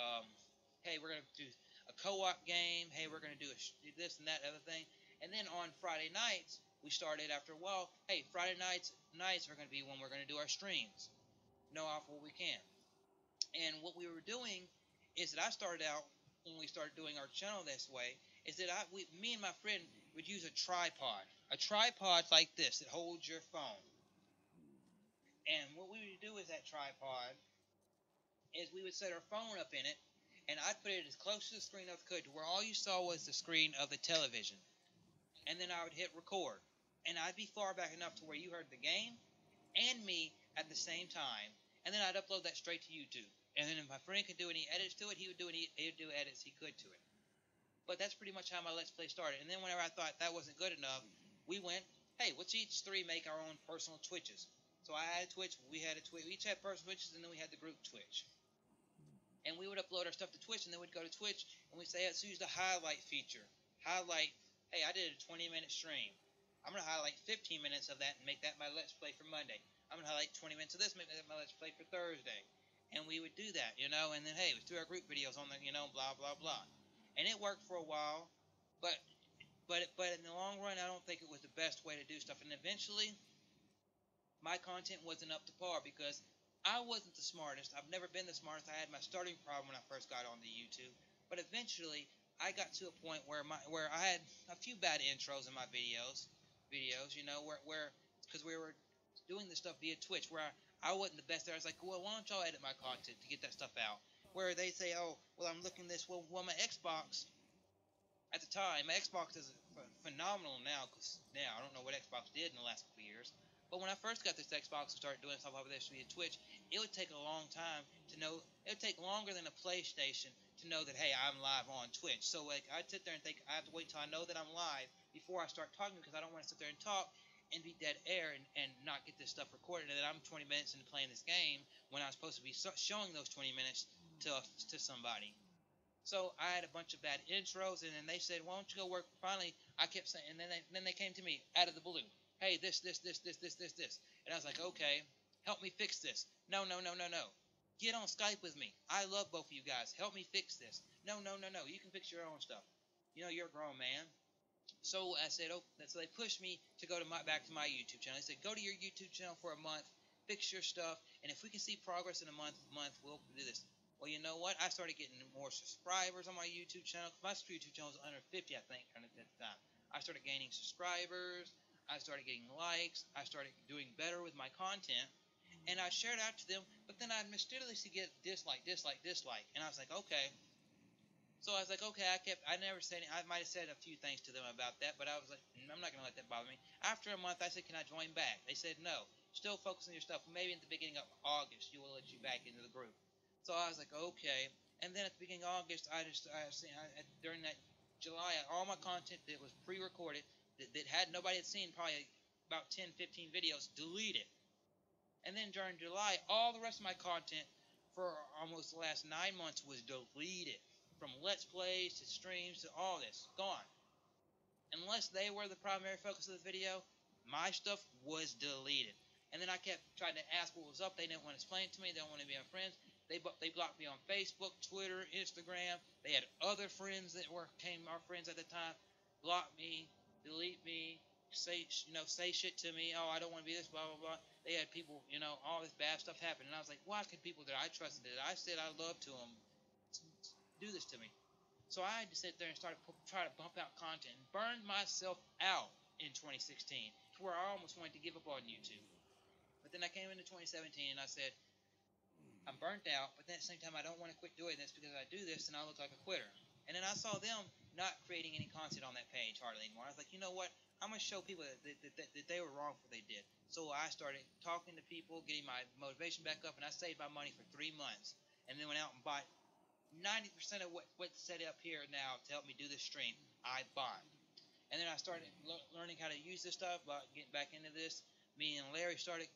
hey, we're going to do a co-op game. Hey, we're going to do this and that other thing. And then on Friday nights, we started after a while, hey, Friday nights are going to be when we're going to do our streams. No off what we can. And what we were doing is that I started out, when we started doing our channel this way, is that me and my friend would use a tripod. A tripod like this that holds your phone. And what we would do with that tripod is we would set our phone up in it, and I'd put it as close to the screen as I could to where all you saw was the screen of the television. And then I would hit record. And I'd be far back enough to where you heard the game and me at the same time. and then I'd upload that straight to YouTube. And then if my friend could do any edits to it, he would do edits he could to it. But that's pretty much how my Let's Play started. And then whenever I thought that wasn't good enough, we went, hey, let's each three make our own personal Twitches. So I had a Twitch, we had a Twitch, we each had personal Twitches, and then we had the group Twitch. And we would upload our stuff to Twitch, and then we'd go to Twitch, and we'd say, let's use the highlight feature. Highlight, hey, I did a 20-minute stream. I'm going to highlight 15 minutes of that and make that my Let's Play for Monday. I'm going to highlight 20 minutes of this, make that my Let's Play for Thursday. And we would do that, and then, hey, let's do our group videos on the, blah, blah, blah. And it worked for a while, but in the long run, I don't think it was the best way to do stuff. And eventually, my content wasn't up to par because I wasn't the smartest. I've never been the smartest. I had my starting problem when I first got onto YouTube. But eventually, I got to a point where I had a few bad intros in my videos, where because we were doing this stuff via Twitch, where I wasn't the best there. I was like, well, why don't y'all edit my content to get that stuff out? Where they say, oh, well, I'm looking this. Well, my Xbox, at the time, my Xbox is phenomenal now, because now I don't know what Xbox did in the last couple of years. But when I first got this Xbox and started doing stuff over there via Twitch, it would take a long time to know. It would take longer than a PlayStation to know that, hey, I'm live on Twitch. So like, I'd sit there and think I have to wait till I know that I'm live before I start talking, because I don't want to sit there and talk and be dead air and not get this stuff recorded, and then I'm 20 minutes into playing this game when I was supposed to be showing those 20 minutes to somebody. So I had a bunch of bad intros, and then they said, why don't you go work? Finally, I kept saying, and then they came to me out of the blue. Hey, this. And I was like, okay, help me fix this. No. Get on Skype with me. I love both of you guys. Help me fix this. No. You can fix your own stuff. You're a grown man. So I said, oh, so they pushed me to go to back to my YouTube channel. They said, go to your YouTube channel for a month, fix your stuff, and if we can see progress in a month, we'll do this. Well, you know what? I started getting more subscribers on my YouTube channel. My YouTube channel was under 50, I think, at the time. I started gaining subscribers. I started getting likes. I started doing better with my content. And I shared out to them, but then I'd mysteriously get dislike. And I was like, okay. So I was like, okay, I never said I might have said a few things to them about that, but I was like, I'm not going to let that bother me. After a month, I said, can I join back? They said, no. Still focus on your stuff. Maybe at the beginning of August, you will let you back into the group. So I was like, okay. And then at the beginning of August, during that July, all my content that was pre-recorded, that had nobody had seen, probably about 10, 15 videos, deleted. And then during July, all the rest of my content for almost the last 9 months was deleted. From Let's Plays to streams to all this, gone. Unless they were the primary focus of the video, my stuff was deleted. And then I kept trying to ask what was up. They didn't want to explain it to me. They didn't want to be my friends. They blocked me on Facebook, Twitter, Instagram. They had other friends that became our friends at the time. Block me, delete me, say shit to me. Oh, I don't want to be this, blah, blah, blah. They had people, all this bad stuff happen. And I was like, why could people that I trusted, that I said I loved to them, do this to me? So I had to sit there and try to bump out content and burned myself out in 2016 to where I almost wanted to give up on YouTube. But then I came into 2017 and I said, I'm burnt out, but then at the same time, I don't want to quit doing this, because if I do this, then I look like a quitter. And then I saw them not creating any content on that page hardly anymore. I was like, you know what? I'm going to show people that they were wrong for what they did. So I started talking to people, getting my motivation back up, and I saved my money for 3 months. And then went out and bought 90% of what's set up here now to help me do this stream. I bought. And then I started learning how to use this stuff, getting back into this. Me and Larry started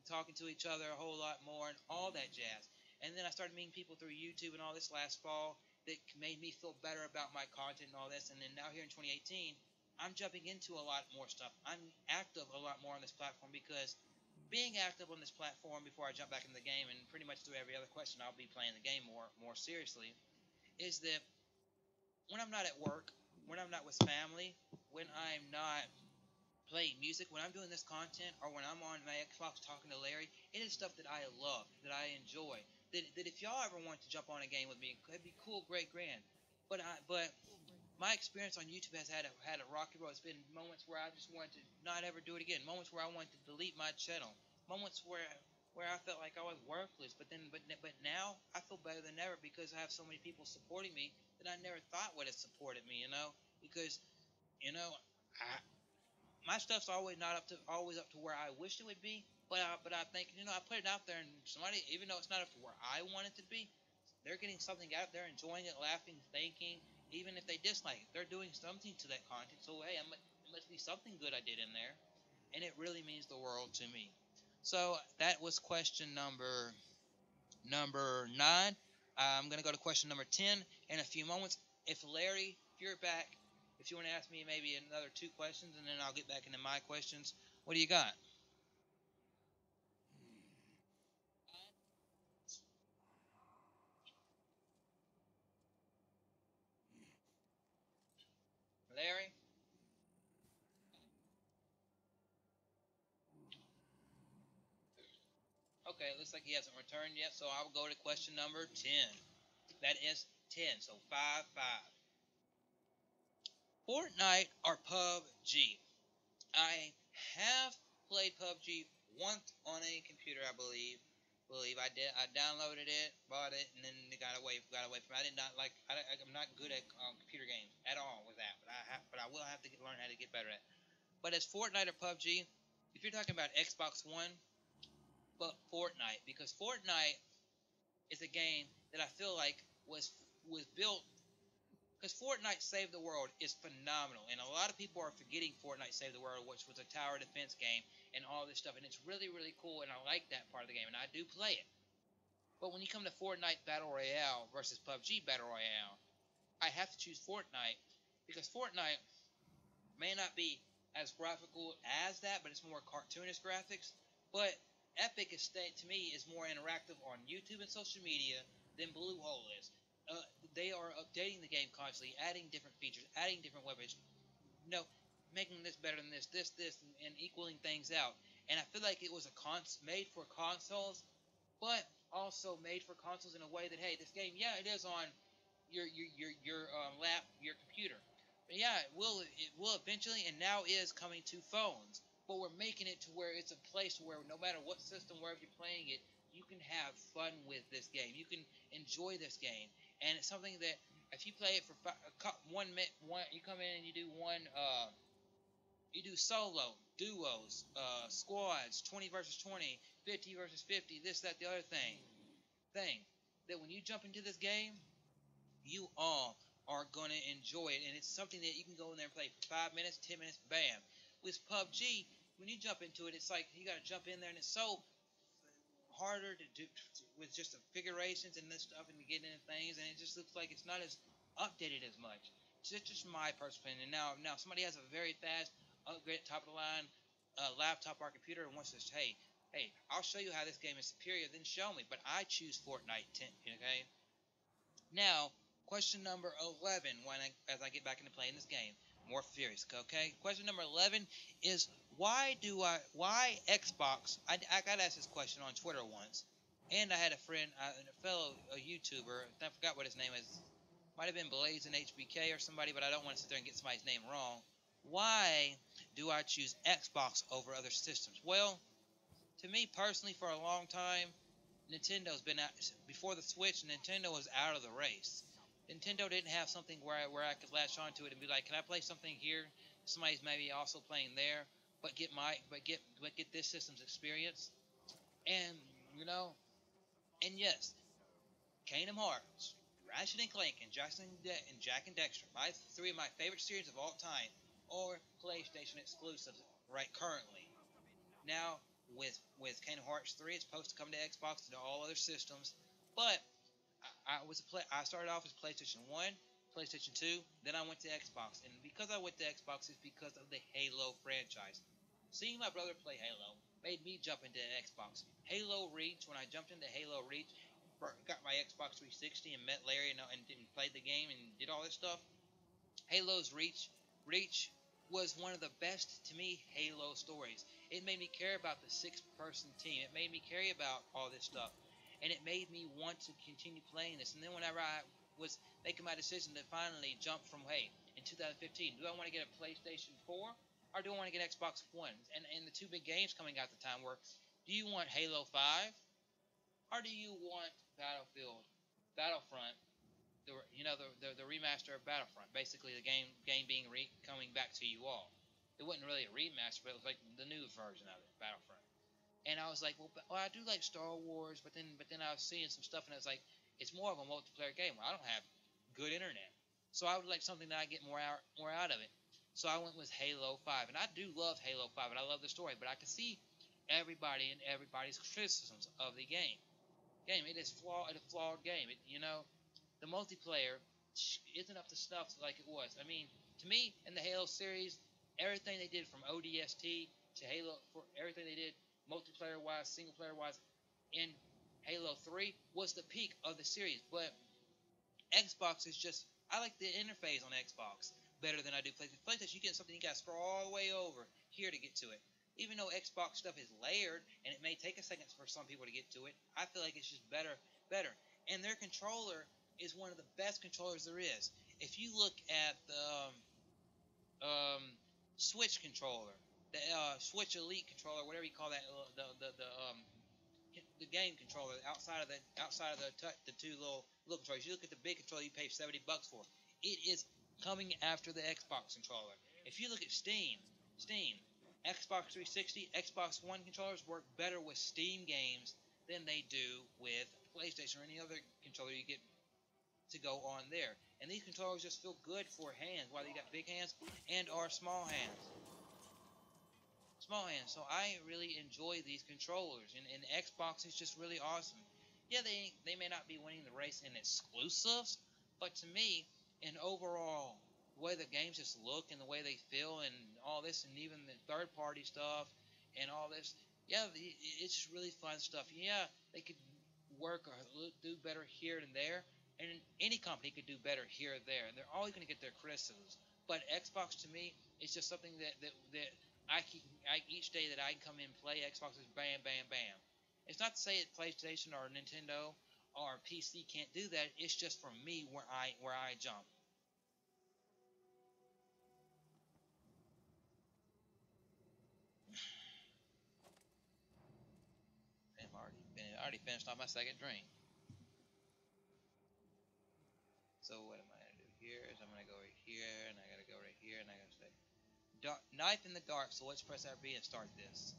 talking to each other a whole lot more and all that jazz. And then I started meeting people through YouTube and all this last fall that made me feel better about my content and all this. And then now here in 2018, I'm jumping into a lot more stuff. I'm active a lot more on this platform, because being active on this platform before I jump back into the game, and pretty much through every other question, I'll be playing the game more seriously, is that when I'm not at work, when I'm not with family, when I'm not playing music, when I'm doing this content, or when I'm on my Xbox talking to Larry, it is stuff that I love, that I enjoy. That if y'all ever want to jump on a game with me, it'd be cool, great, grand. But my experience on YouTube has had a rocky road. It's been moments where I just wanted to not ever do it again. Moments where I wanted to delete my channel. Moments where I felt like I was worthless. But now I feel better than ever, because I have so many people supporting me that I never thought would have supported me. Because my stuff's always up to where I wish it would be, But I think I put it out there, and somebody, even though it's not up to where I want it to be, they're getting something out there, enjoying it, laughing, thinking. Even if they dislike it, they're doing something to that content. So hey, it must be something good I did in there, and it really means the world to me. So that was question number 9. I'm gonna go to question number 10 in a few moments. If Larry, if you're back, if you want to ask me maybe another 2 questions, and then I'll get back into my questions. What do you got? Larry? Okay, it looks like he hasn't returned yet, so I'll go to question number 10. That is 10, so 5 5. Fortnite or PUBG? I have played PUBG once on a computer, I believe. I did. I downloaded it, bought it, and then it got away from me. I did not like. I'm not good at computer games at all with that, but I will have to learn how to get better at. But as Fortnite or PUBG, if you're talking about Xbox One, but Fortnite, because Fortnite is a game that I feel like was built because Fortnite Save the World is phenomenal, and a lot of people are forgetting Fortnite Save the World, which was a tower defense game and all this stuff, and it's really really cool, and I like that part of the game, and I do play it. But when you come to Fortnite Battle Royale versus PUBG Battle Royale, I have to choose Fortnite because Fortnite may not be as graphical as that, but it's more cartoonish graphics. But Epic Estate to me is more interactive on YouTube and social media than Bluehole is. They are updating the game constantly, adding different features, adding different weapons, you know, making this better than this, and equaling things out. And I feel like it was made for consoles, but also made for consoles in a way that hey, this game, yeah, it is on your computer. But yeah, it will eventually, and now is coming to phones. But we're making it to where it's a place where no matter what system, wherever you're playing it, you can have fun with this game. You can enjoy this game, and it's something that if you play it for 1 minute, you come in and you do one. You do solo, duos, squads, 20 versus 20, 50 versus 50, this, that, the other thing. That when you jump into this game, you all are going to enjoy it. And it's something that you can go in there and play for 5 minutes, 10 minutes, bam. With PUBG, when you jump into it, it's like you got to jump in there, and it's so harder to do with just the configurations and this stuff and getting into things, and it just looks like it's not as updated as much. It's just my personal opinion. Now somebody has a very fast, upgrade, top of the line laptop or computer and wants to say, hey, I'll show you how this game is superior. Then show me. But I choose Fortnite 10. Okay. Now, question number 11. As I get back into playing this game, more furious. Okay. Question number 11 is why Xbox? I got asked this question on Twitter once, and I had a friend, a fellow YouTuber. I forgot what his name is. Might have been Blazing HBK or somebody, but I don't want to sit there and get somebody's name wrong. Why do I choose Xbox over other systems? Well, to me personally, for a long time, Nintendo's been out before the Switch. Nintendo was out of the race. Nintendo didn't have something where I could latch onto it and be like, can I play something here? Somebody's maybe also playing there, but get this system's experience. And and yes, Kingdom Hearts, Ratchet and Clank, and Jak and Dexter, my 3 of my favorite series of all time, are PlayStation exclusives right currently. Now with Kingdom Hearts 3, it's supposed to come to Xbox and to all other systems, but I started off as PlayStation 1, PlayStation 2, then I went to Xbox, and because I went to Xbox is because of the Halo franchise. Seeing my brother play Halo made me jump into Xbox. Halo Reach, when I jumped into Halo Reach, got my Xbox 360 and met Larry and played the game and did all this stuff. Halo's Reach was one of the best to me Halo stories. It made me care about the 6-person team. It made me care about all this stuff, and it made me want to continue playing this. And then whenever I was making my decision to finally jump from in 2015, do I want to get a PlayStation 4 or do I want to get Xbox One? And the 2 big games coming out at the time were, do you want Halo 5 or do you want Battlefront, the remaster of Battlefront, basically the game being coming back to you all. It wasn't really a remaster, but it was like the new version of it, Battlefront. And I was like, well, I do like Star Wars, but then I was seeing some stuff, and I was like, it's more of a multiplayer game. Well, I don't have good internet, so I would like something that I get more out of it. So I went with Halo 5, and I do love Halo 5, and I love the story, but I can see everybody's criticisms of the game. It is a flawed game. The multiplayer isn't up to snuff like it was. I mean, to me, in the Halo series, everything they did from ODST to Halo, for everything they did multiplayer wise, single player wise, in Halo 3 was the peak of the series. But Xbox is just, I like the interface on Xbox better than I do PlayStation. PlayStation, you get something you got to scroll all the way over here to get to it. Even though Xbox stuff is layered and it may take a second for some people to get to it, I feel like it's just better. And their controller is one of the best controllers there is. If you look at the Switch controller, the Switch Elite controller, whatever you call that, the game controller outside of the two little controllers. You look at the big controller you pay $70 for. It is coming after the Xbox controller. If you look at Steam, Xbox 360, Xbox One controllers work better with Steam games than they do with PlayStation or any other controller you get to go on there. And these controllers just feel good for hands, whether you got big hands and or small hands. So I really enjoy these controllers, and Xbox is just really awesome. Yeah, they may not be winning the race in exclusives, but to me, in overall, the way the games just look and the way they feel and all this, and even the third party stuff and all this, yeah, it's just really fun stuff. Yeah, they could work or do better here and there, and any company could do better here or there, and they're always going to get their criticisms. But Xbox to me is just something that each day that I can come in and play Xbox is bam, bam, bam. It's not to say that PlayStation or Nintendo or PC can't do that. It's just for me where I jump. I already finished off my second drink. So what am I gonna do here? Is I'm gonna go right here, and I gotta go right here, and I gotta say knife in the dark. So let's press RB and start this.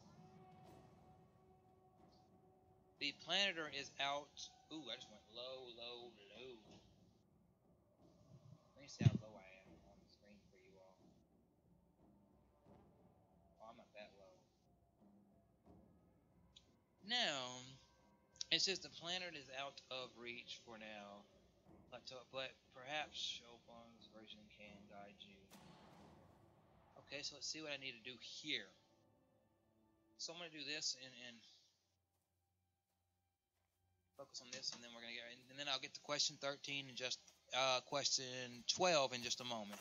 The Planeter is out. Ooh, I just went low. Let me see how low I am on the screen for you all. Oh, I'm not that low. Now, it says the Planet is out of reach for now, but perhaps Chopin's version can guide you. Okay, so let's see what I need to do here. So I'm going to do this and focus on this, and then we're going to get, and then I'll get to question 13 and just question 12 in just a moment.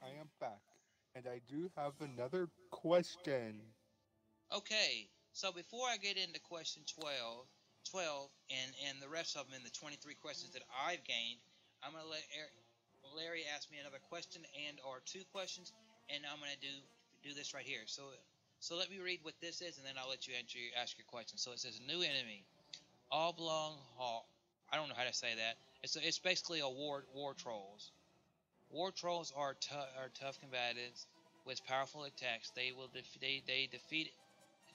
I am back, and I do have another question. Okay, so before I get into question 12 and the rest of them in the 23 questions that I've gained, I'm going to let Larry ask me another question and or two questions, and I'm going to do this right here. So let me read what this is, and then I'll let you ask your question. So it says, new enemy, Oblong Hawk. I don't know how to say that. It's basically a war trolls. War trolls are tough combatants with powerful attacks. They defeat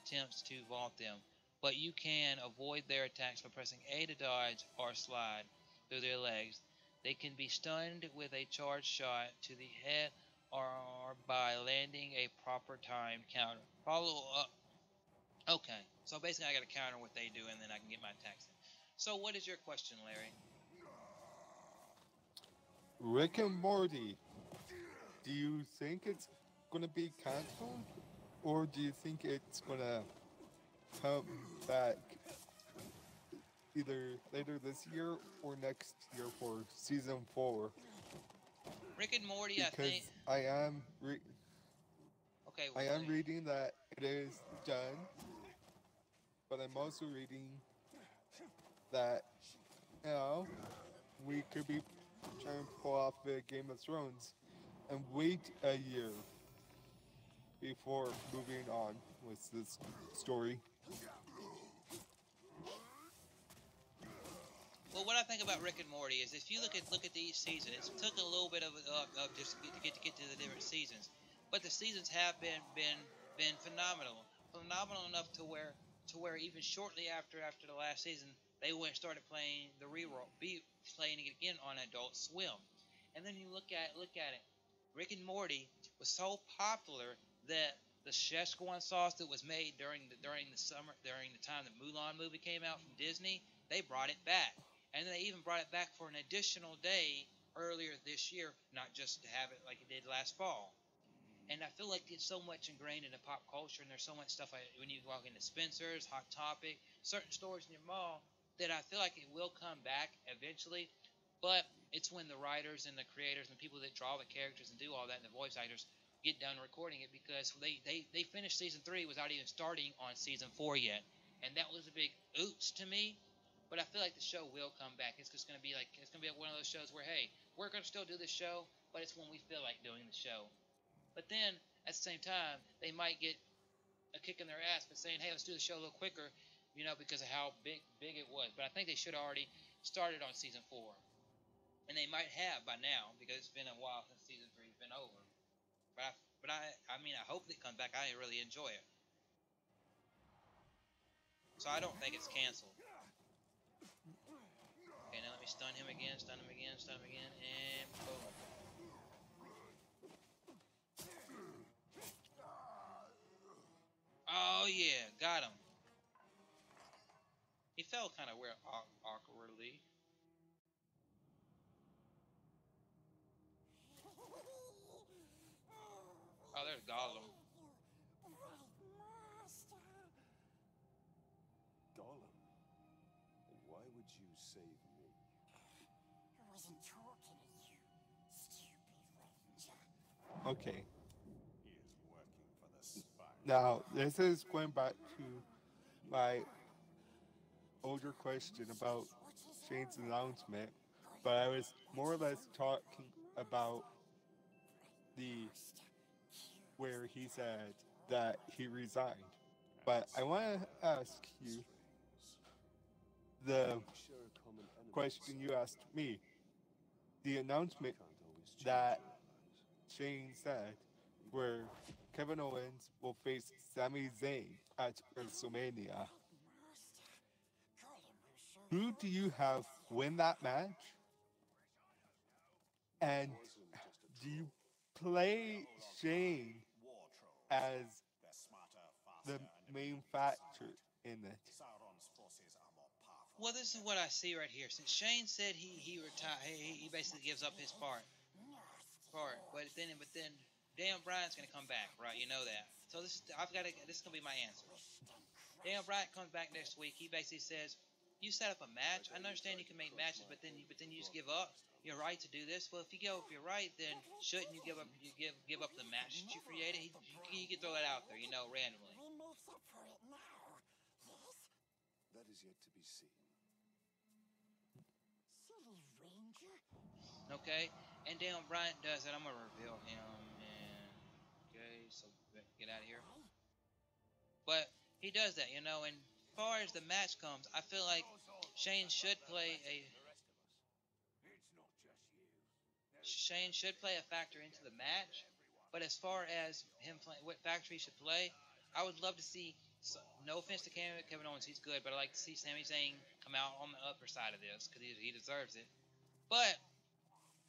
attempts to vault them, but you can avoid their attacks by pressing A to dodge or slide through their legs. They can be stunned with a charged shot to the head or by landing a proper timed counter. Follow up. Okay, so basically I got to counter what they do, and then I can get my attacks in. So what is your question, Larry? Rick and Morty, do you think it's gonna be canceled, or do you think it's gonna come back either later this year or next year for season 4? Rick and Morty, Because I think. I am Okay. I am reading that it is done, but I'm also reading that we could be trying to pull off the Game of Thrones and wait a year before moving on with this story. Well, what I think about Rick and Morty is if you look at each season, it took a little bit of just to get to the different seasons, but the seasons have been phenomenal enough to where even shortly after the last season, they went started playing the reroll, playing it again on Adult Swim, and then you look at it, Rick and Morty was so popular that the Szechuan sauce that was made during the time the Mulan movie came out from Disney, they brought it back, and they even brought it back for an additional day earlier this year, not just to have it like it did last fall. And I feel like it's so much ingrained into pop culture, and there's so much stuff when you walk into Spencer's, Hot Topic, certain stores in your mall, that I feel like it will come back eventually. But it's when the writers and the creators and the people that draw the characters and do all that, and the voice actors get done recording it, because they finished season 3 without even starting on season 4 yet, and that was a big oops to me. But I feel like the show will come back. It's just gonna be like one of those shows where, hey, we're gonna still do this show, but it's when we feel like doing the show. But then at the same time, they might get a kick in their ass for saying, "Hey, let's do the show a little quicker," because of how big it was. But I think they should have already started on season 4, and they might have by now, because it's been a while since season 3's been over. But I hope it comes back. I really enjoy it, so I don't think it's canceled. Okay, now let me stun him again, stun him again, and boom. Oh yeah, got him. He fell kind of weird, awkwardly. Oh, there's Gollum. Gollum, why would you save me? I wasn't talking to you, stupid ranger. Okay. He is working for the spy. Now, this is going back to my older question about Shane's announcement, but I was more or less talking about the where he said that he resigned. But I want to ask you the Share a common enemy. question you asked me. The announcement Can't always change that your mind. Shane said, where Kevin Owens will face Sami Zayn at WrestleMania. Who do you have win that match? And Wasn't just a do you play Shane as They're smarter, the faster, and main factor in it? Sauron's forces are more powerful. Well, this is what I see right here. Since Shane said he retired, he basically gives up his part. But then Daniel Bryan's gonna come back, right? You know that. So this is gonna be my answer. Daniel Bryan comes back next week. He basically says, "You set up a match. I understand you can make matches, but then you just give up your right to do this. Well, if you give up your right, then shouldn't you give up the match that you created? You can throw that out there, randomly." He makes up for it now. Yes? That is yet to be seen. Silly ranger. Okay, and Daniel Bryan does that. I'm gonna reveal him. And okay, so get out of here. But he does that, And as far as the match comes, I feel like Shane should play a Shane should play a factor into the match. But as far as him playing what factor he should play, I would love to see. No offense to Kevin Owens, he's good, but I'd like to see Sami Zayn come out on the upper side of this because he deserves it. But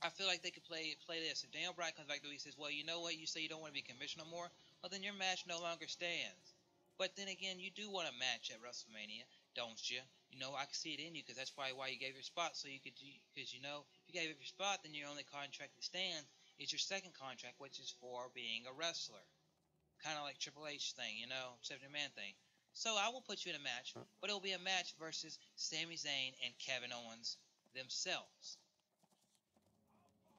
I feel like they could play this. If Daniel Bryan comes back to it, he says, "Well, you know what? You say you don't want to be commissioner no more. Well, then your match no longer stands." But then again, you do want a match at WrestleMania, don't you? I can see it in you because that's probably why you gave your spot, so you could. Because if you gave up your spot, then your only contract that stands is your second contract, which is for being a wrestler, kind of like Triple H thing, 70-man thing. So I will put you in a match, but it will be a match versus Sami Zayn and Kevin Owens themselves.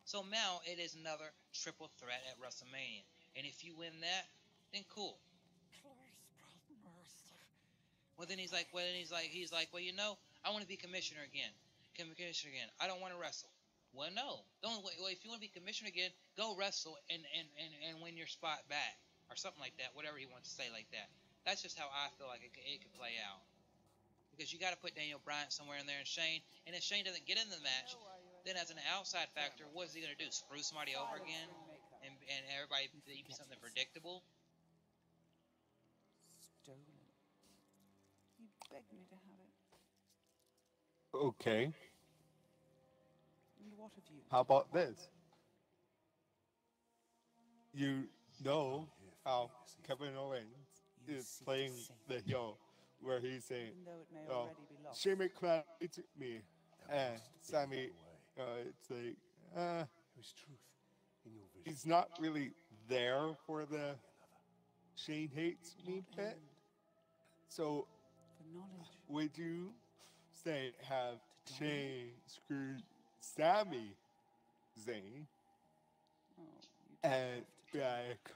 So now it is another triple threat at WrestleMania. And if you win that, then cool. Clear sprite master. Well, then he's like, well, I want to be commissioner again. Commissioner again. I don't want to wrestle. Well, no. Don't. Well, if you want to be commissioner again, go wrestle and win your spot back, or something like that. Whatever he wants to say like that. That's just how I feel like it could play out. Because you got to put Daniel Bryan somewhere in there and Shane. And if Shane doesn't get in the match, then as an outside factor, what is he going to do? Screw somebody over again? And everybody be something predictable? Stolen. You begged me to have it. Okay. And what have you? How about this? You know how Kevin Owens is playing the heel where he's saying, Even though it may "Oh, already be lost. Shane McMahon beats me," and Sammy, it's like, There is truth in your vision. he's not really there for the Shane hates me What bit. end? So For knowledge. would you say have Shane screwed Sammy Zayn Oh, you don't and have to be do that. like,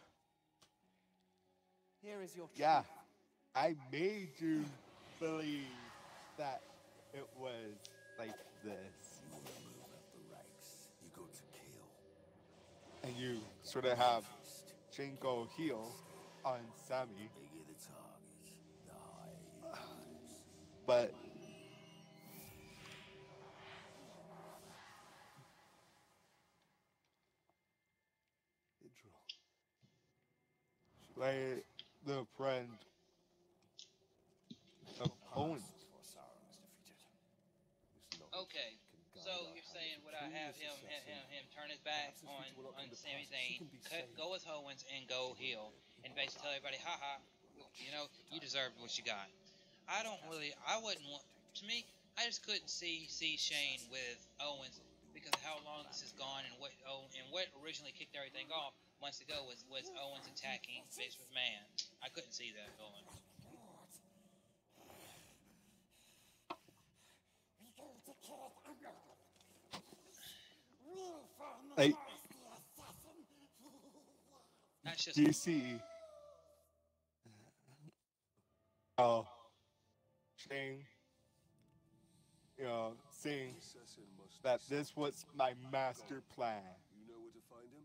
Here is your yeah, truth. I made you believe that it was like this, You want to move up the ranks. You go to kill. and you sort of have Shane go heel on Sammy, Bigger the target, the higher you rise. but like the friend of Owens. Before Sauron is defeated. This knowledge Okay, can so guide our you're hand saying to would I kill have this assassin. him turn his back Perhaps this on, future will not come to Sami pass. She Zayn, can be saved. go with Owens and go heel, and basically tell everybody, haha, you know, you deserved what you got. I wouldn't want, to me, I just couldn't see Shane with Owens because of how long this has gone and what originally kicked everything off months ago was Owens attacking Vince McMahon. I couldn't see that going. We're going to kill it under. We'll find the Like, nasty assassin. That's just do you see how Shane, saying Assassin must that be this was my master plan? You know where to find him?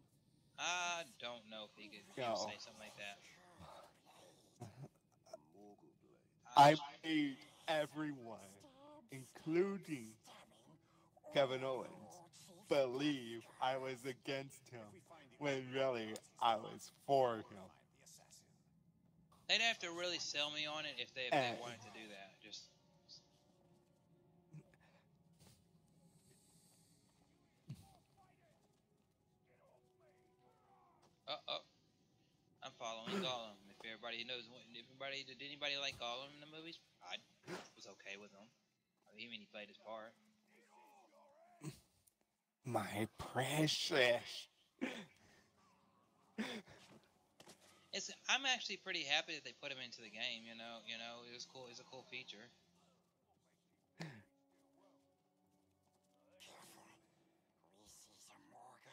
I don't know if he could No. say something like that. A Morgul blade. I made everyone, including Kevin Owens, believe I was against him when really I was for him. The assassin. They'd have to really sell me on it if they wanted to do that. Just I'm following Gollum. If everybody knows, did anybody like Gollum in the movies? I was okay with him. I mean, he played his part. My precious. I'm actually pretty happy that they put him into the game. You know, it was cool. It's a cool feature.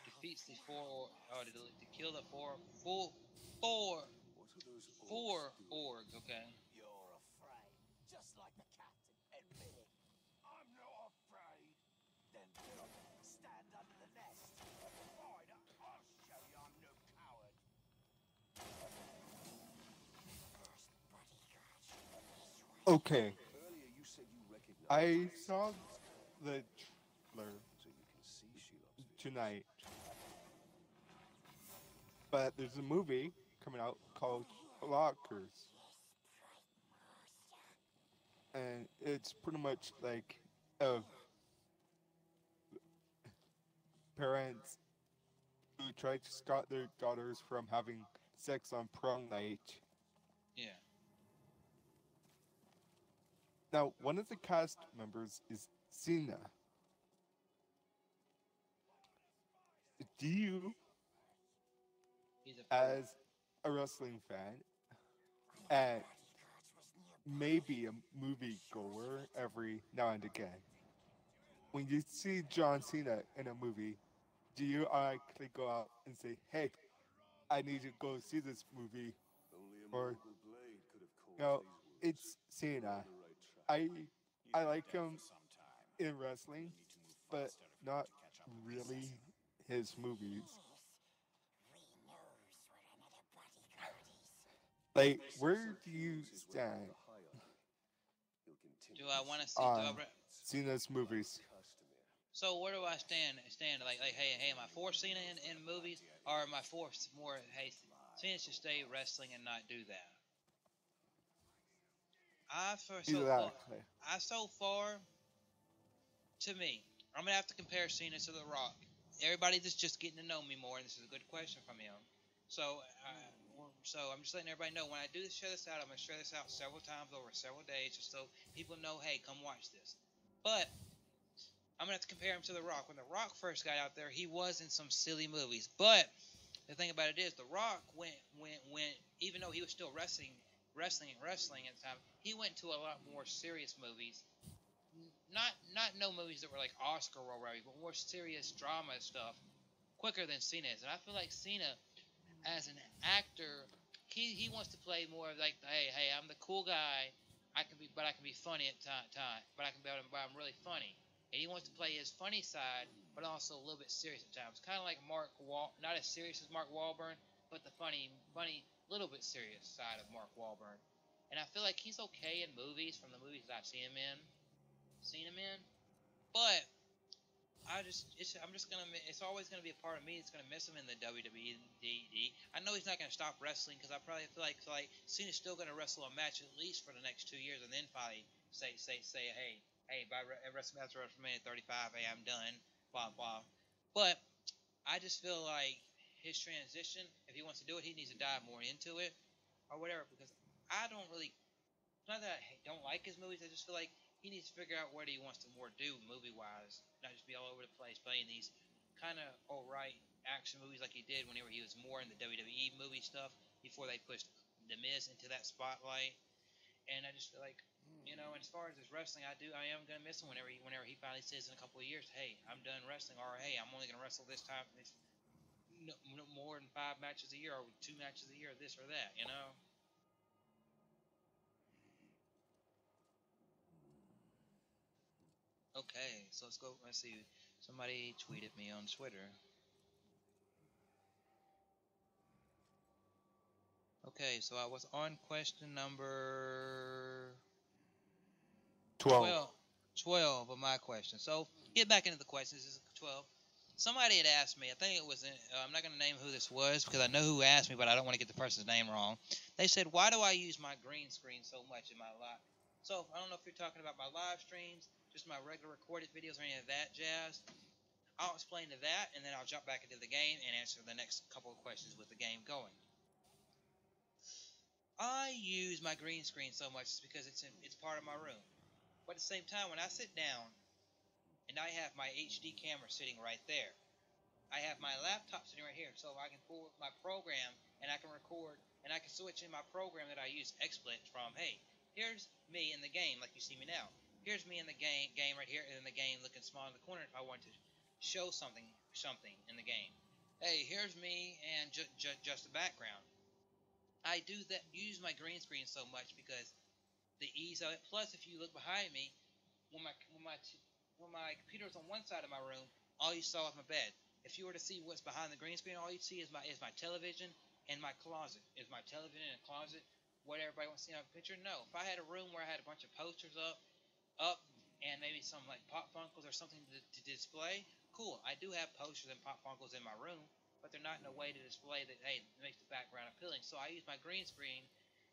Defeats the to kill the four What are those orgs. Okay. You're afraid, just like the captain. Admit it. I'm not afraid. Then do it. Stand under the nest. Fine, I'll show you I'm no coward. Okay, Earlier you said you recognized I saw the trailer so you can see Shelob's tonight, but there's a movie coming out called Lockers, and it's pretty much like parents who try to stop their daughters from having sex on prom night. Yeah. Now, one of the cast members is Cena. Do you, He's a as a wrestling fan, and maybe a movie goer every now and again, when you see John Cena in a movie, do you actually go out and say, "Hey, I need to go see this movie"? only a Or, Morgul blade could have caused No, these wounds. it's Cena. On the right track. I like him For some time. in wrestling, but not really his movies. We knows where another bodyguard is. Like, where do you stand Do I want to see? Do I? on Cena's movies? So where do I stand? Like, hey, am I for Cena in movies, or am I for more? Hey, Cena should stay wrestling and not do that. I for so far, Exactly. I so far to me, I'm gonna have to compare Cena to The Rock. Everybody that's just getting to know me more, and this is a good question from him. So, I'm just letting everybody know when I do share this out, I'm gonna share this out several times over several days, just so people know, hey, come watch this. But I'm gonna have to compare him to The Rock. When The Rock first got out there, he was in some silly movies. But the thing about it is, The Rock went even though he was still wrestling at the time, he went to a lot more serious movies. Not no movies that were like Oscar worthy, but more serious drama stuff quicker than Cena is. And I feel like Cena, as an actor, he wants to play more of like, hey, I'm the cool guy. I can be funny at time, but I'm really funny. And he wants to play his funny side, but also a little bit serious at times. Kind of like not as serious as Mark Wahlberg, but the funny, little bit serious side of Mark Wahlberg. And I feel like he's okay in movies from the movies that I've seen him in. But I'm just gonna. It's always gonna be a part of me. It's gonna miss him in the WWE. I know he's not gonna stop wrestling because I probably feel like Cena's still gonna wrestle a match at least for the next 2 years, and then finally say, hey, by WrestleMania 35, hey, I'm done, blah blah. But I just feel like his transition, if he wants to do it, he needs to dive more into it or whatever. Because I don't really it's not that I don't like his movies. I just feel like he needs to figure out what he wants to more do movie wise, not just be all over the place playing these kind of alright action movies like he did whenever he was more in the WWE movie stuff before they pushed The Miz into that spotlight. And I just feel like, and as far as his wrestling, I am gonna miss him whenever he finally says in a couple of years, hey, I'm done wrestling, or hey, I'm only gonna wrestle this time, no more than 5 matches a year or 2 matches a year, this or that. Okay, so let's go. Let's see. Somebody tweeted me on Twitter. Okay, so I was on question number 12. 12. 12 of my question. So get back into the questions. This is 12. Somebody had asked me, I think it was, I'm not going to name who this was because I know who asked me, but I don't want to get the person's name wrong. They said, why do I use my green screen so much in my live? So I don't know if you're talking about my live streams, just my regular recorded videos or any of that jazz. I'll explain to that, and then I'll jump back into the game and answer the next couple of questions with the game going. I use my green screen so much because it's part of my room. But at the same time, when I sit down and I have my HD camera sitting right there, I have my laptop sitting right here, so I can pull my program and I can record and I can switch in my program that I use XSplit from. Hey, here's me in the game, like you see me now. Here's me in the game right here, and in the game looking small in the corner. If I want to show something in the game, hey, here's me and just the background. I do that. Use my green screen so much because the ease of it. Plus, if you look behind me, when my computer was on one side of my room, all you saw was my bed. If you were to see what's behind the green screen, all you see is my television and my closet. Is my television and closet what everybody wants to see on a picture? No. If I had a room where I had a bunch of posters up, and maybe some like pop funkles or something to display, cool. I do have posters and pop funkles in my room, but they're not in a way to display that. Hey, it makes the background appealing. So I use my green screen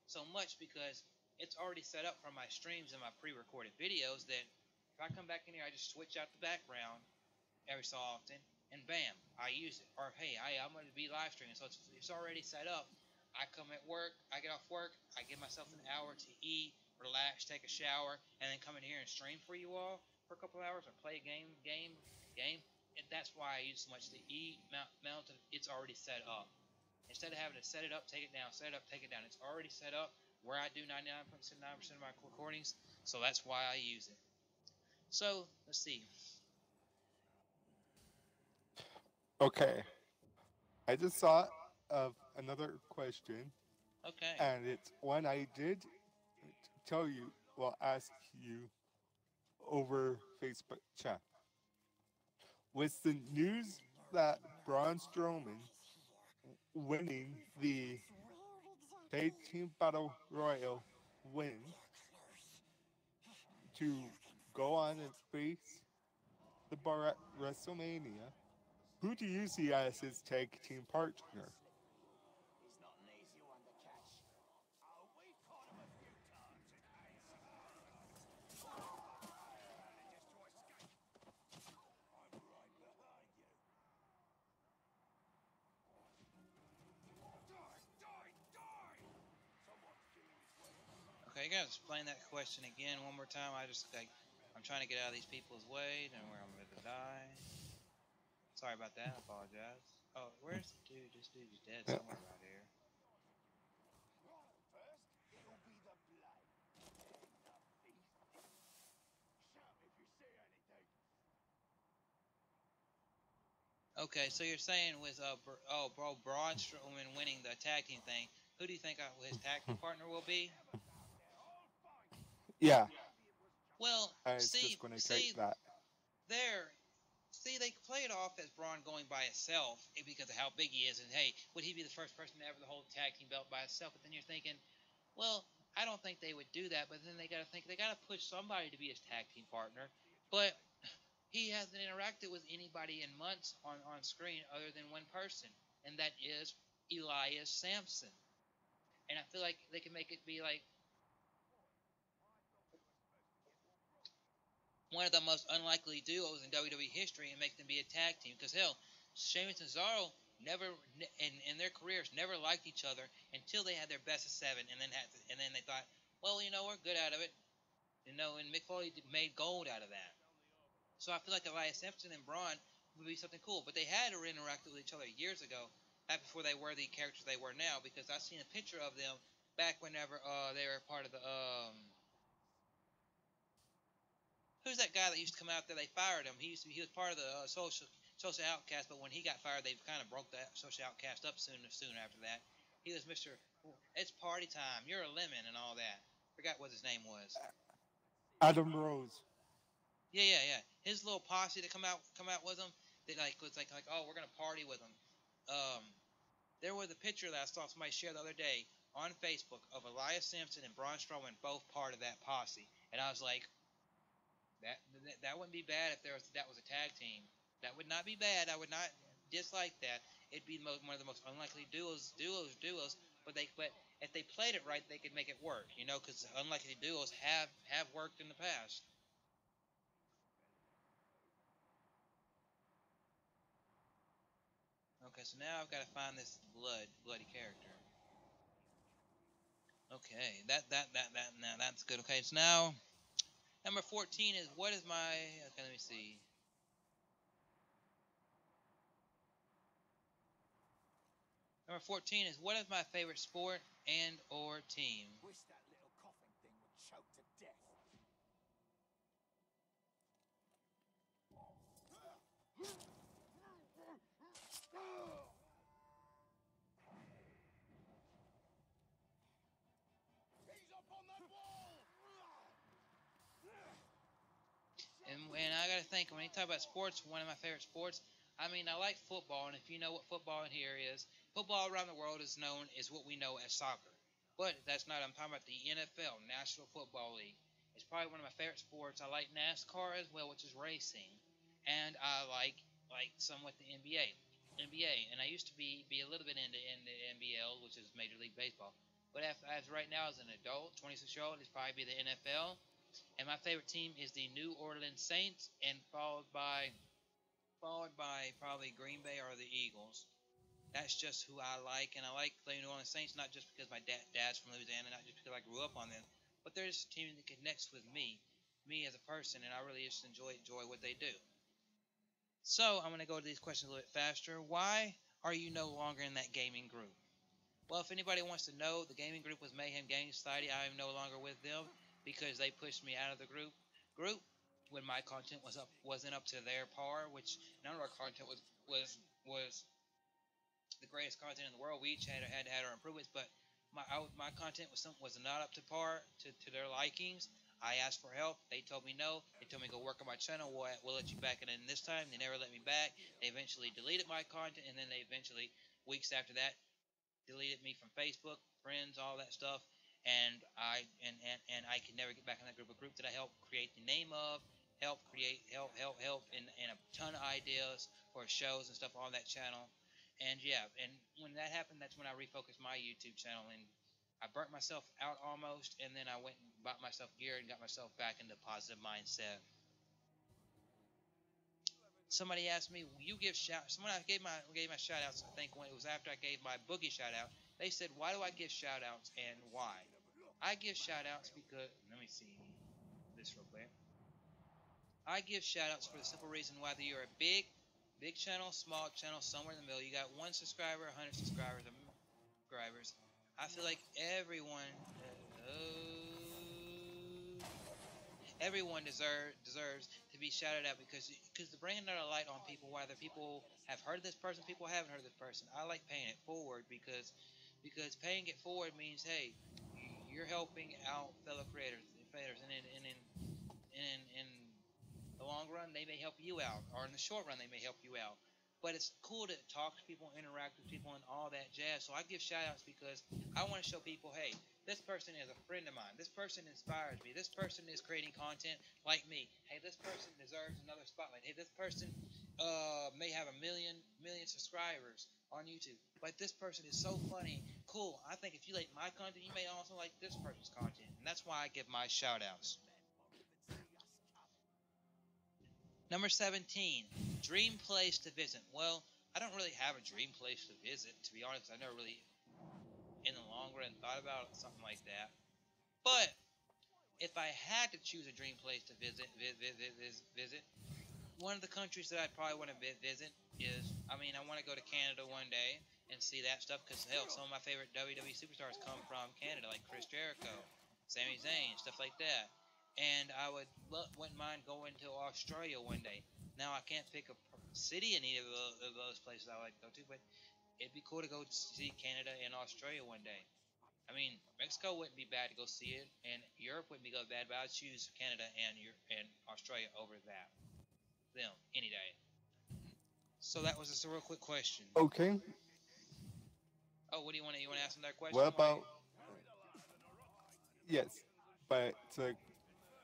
so much because it's already set up from my streams and my pre-recorded videos that if I come back in here, I just switch out the background every so often, and bam, I use it. Or hey, I'm going to be live streaming, so it's already set up. I come at work, I get off work, I give myself an hour to eat, relax, take a shower, and then come in here and stream for you all for a couple of hours or play a game. And that's why I use so much. The mounted, it's already set up. Instead of having to set it up, take it down, set it up, take it down, it's already set up where I do 99.79% of my recordings, so that's why I use it. So, let's see. Okay. I just thought of another question, Okay. and it's one I did tell you, well, ask you over Facebook chat. With the news that Braun Strowman winning the Tag Team Battle Royal wins to go on and face the Bar at WrestleMania. Who do you see as his tag team partner? He's not an easy one to catch. Oh, we caught him a few times in ASMR. Manages to escape. I'm right behind you. Die, die, die! Someone's feeling his way. Okay, you gotta explain that question again one more time. I'm trying to get out of these people's way, and where I'm going to die. Sorry about that. I apologize. Oh, where's the dude? This dude is dead somewhere right here. First, it'll be the blood. Then the feasting. Shout if you see anything. Okay, so you're saying with Braun Strowman winning the tag team thing, who do you think his tag team partner will be? Yeah, Well, I was just going to take that. there, they play it off as Braun going by himself because of how big he is, and hey, would he be the first person to ever hold the tag team belt by himself? But then you're thinking, well, I don't think they would do that. But then they got to think they got to push somebody to be his tag team partner. But he hasn't interacted with anybody in months on screen other than one person, and that is Elias Sampson. And I feel like they can make it be like one of the most unlikely duos in WWE history and make them be a tag team. Because hell, Sheamus and Cesaro never in their careers never liked each other until they had their best of seven, and then they thought, well, we're good out of it. And Mick Foley made gold out of that. So I feel like Elias Sampson and Braun would be something cool. But they had to interact with each other years ago, back before they were the characters they were now. Because I've seen a picture of them back whenever they were part of the who's that guy that used to come out there? They fired him. He was part of the social outcast, but when he got fired, they kind of broke that social outcast up soon after that. He was Mr. It's party time. You're a lemon and all that. Forgot what his name was. Adam Rose. Yeah. His little posse that come out with him. They was like oh, we're gonna party with him. There was a picture that I saw somebody share the other day on Facebook of Elias Sampson and Braun Strowman both part of that posse, and I was like, that wouldn't be bad if that was a tag team. That would not be bad. I would not dislike that. It'd be one of the most unlikely duos. But if they played it right, they could make it work. Because unlikely duos have worked in the past. Okay, so now I've got to find this bloody character. Okay, now that's good. Okay, so now number 14 is what is my? Okay, let me see. Number 14 is what is my favorite sport and or team? Wish that little coughing thing would choke to death. He's up on that wall! And I gotta think when you talk about sports, one of my favorite sports. I mean, I like football, and if you know what football in here is, football around the world is known as what we know as soccer. But that's not. I'm talking about the NFL, National Football League. It's probably one of my favorite sports. I like NASCAR as well, which is racing, and I like somewhat the NBA. And I used to be a little bit into NBL, which is Major League Baseball. But as right now, as an adult, 26-year-old, it's probably be the NFL. And my favorite team is the New Orleans Saints, and followed by probably Green Bay or the Eagles. That's just who I like, and I like the New Orleans Saints not just because my dad's from Louisiana, not just because I grew up on them, but they're just a team that connects with me as a person, and I really just enjoy what they do. So I'm going to go to these questions a little bit faster. Why are you no longer in that gaming group? Well, if anybody wants to know, the gaming group was Mayhem Gaming Society. I am no longer with them because they pushed me out of the group when my content wasn't up to their par, which none of our content was the greatest content in the world. We each had our improvements, but my content was not up to par to their likings. I asked for help. They told me no. They told me go work on my channel. We'll let you back in this time. They never let me back. They eventually deleted my content, and then they eventually, weeks after that, deleted me from Facebook. friends, all that stuff, and I can never get back in that group. A group that I helped create the name of, help in a ton of ideas for shows and stuff on that channel. And yeah, and when that happened, that's when I refocused my YouTube channel, and I burnt myself out almost, and then I went and bought myself gear and got myself back into positive mindset. Somebody asked me, "You give shout?" Someone I gave my shout outs. I think when it was after I gave my boogie shout out, they said, "Why do I give shout outs and why?" I give shout outs because let me see this real quick. I give shout outs for the simple reason whether you're a big channel, small channel, somewhere in the middle, you got 1 subscriber, 100 subscribers, subscribers. I feel like everyone deserves to be shouted out because they're bringing another light on people. Whether people have heard of this person, people haven't heard of this person. I like paying it forward because paying it forward means, hey, you're helping out fellow creators, and in the long run they may help you out, or in the short run they may help you out. But it's cool to talk to people, interact with people, and all that jazz. So I give shout outs because I want to show people, hey, this person is a friend of mine. This person inspires me. This person is creating content like me. Hey, this person deserves another spotlight. Hey, this person may have a million subscribers on YouTube. But this person is so funny. Cool. I think if you like my content, you may also like this person's content. And that's why I give my shout outs. Number 17, dream place to visit. Well, I don't really have a dream place to visit, to be honest. I never really, in the long run, thought about something like that. But if I had to choose a dream place to visit, one of the countries that I'd probably want to visit is, I want to go to Canada one day and see that stuff because, hell, some of my favorite WWE superstars come from Canada, like Chris Jericho, Sami Zayn, stuff like that. And I wouldn't mind going to Australia one day. Now, I can't pick a city in either of those places I like to go to, but it'd be cool to go see Canada and Australia one day. Mexico wouldn't be bad to go see it, and Europe wouldn't be go bad, but I'd choose Canada and Australia over them any day. So that was just a real quick question. Okay. Oh, what do you want to? You want to ask another question? What about? Yes, but to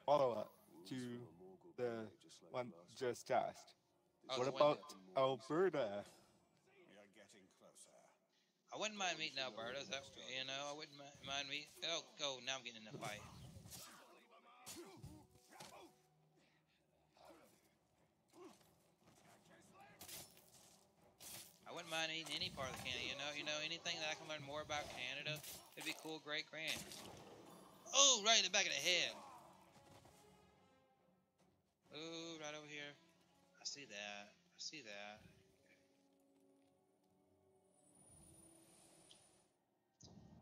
follow up to the one just asked. Oh, What the one about that- Alberta? We are getting closer. I wouldn't mind meeting Alberta. I wouldn't mind meeting. Oh, now I'm getting in a fight. I wouldn't mind eating any part of Canada. Anything that I can learn more about Canada, it'd be cool, great, grand. Oh, right in the back of the head. Oh, right over here. I see that.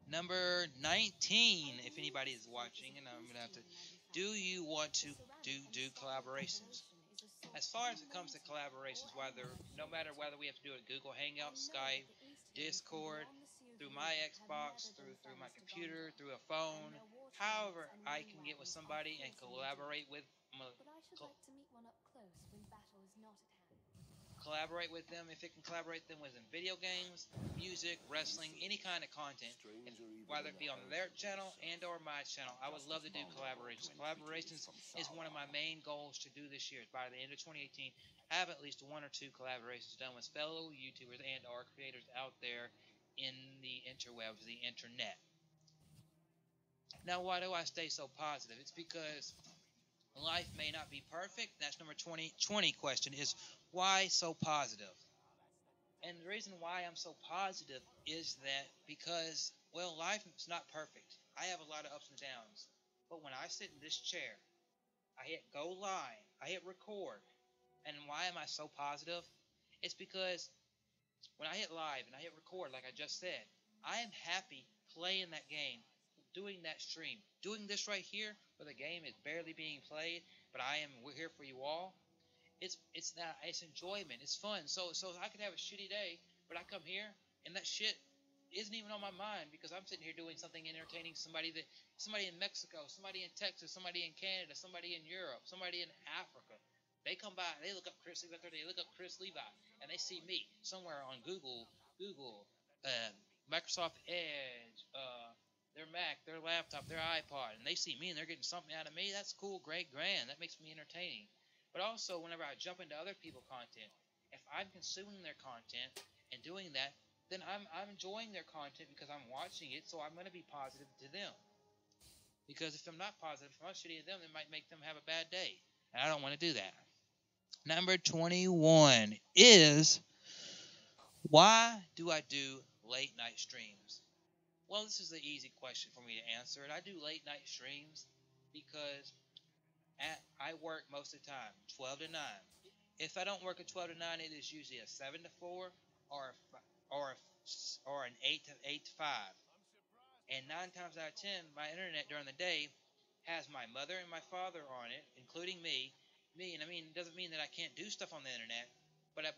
Number 19, if anybody is watching, and I'm going to have to, do you want to do collaborations? As far as it comes to collaborations, no matter whether we have to do it Google Hangouts, Skype, Discord, through my Xbox, through my computer, through a phone, however I can get with somebody and collaborate with collaborate with them, if it can collaborate them within video games, music, wrestling, any kind of content, whether it be on their channel and or my channel. I would love to do collaborations. Collaborations is one of my main goals to do this year. By the end of 2018, have at least 1 or 2 collaborations done with fellow YouTubers and or creators out there in the interwebs, the internet. Now, why do I stay so positive? It's because life may not be perfect. That's number 20 question is, why so positive? And the reason why I'm so positive is that because, well, life is not perfect. I have a lot of ups and downs. But when I sit in this chair, I hit go live, I hit record. And why am I so positive? It's because when I hit live and I hit record, like I just said, I am happy playing that game, doing that stream, doing this right here where the game is barely being played, but we're here for you all. It's enjoyment. It's fun. So I could have a shitty day, but I come here and that shit isn't even on my mind because I'm sitting here doing something entertaining. Somebody in Mexico, somebody in Texas, somebody in Canada, somebody in Europe, somebody in Africa. They come by, they look up Chrislevi13, they look up Chris Levi, and they see me somewhere on Google Microsoft Edge, their Mac, their laptop, their iPod, and they see me and they're getting something out of me. That's cool, great, grand. That makes me entertaining. But also, whenever I jump into other people's content, if I'm consuming their content and doing that, then I'm enjoying their content because I'm watching it, so I'm going to be positive to them. Because if I'm not positive, if I'm not shitty to them, it might make them have a bad day. And I don't want to do that. Number 21 is, why do I do late night streams? Well, this is the easy question for me to answer. And I do late night streams because I work most of the time, 12 to 9. If I don't work at 12 to 9, it is usually a 7 to 4 or, or an 8 to 5. And 9 times out of 10, my internet during the day has my mother and my father on it, including me. And I mean, it doesn't mean that I can't do stuff on the internet, but I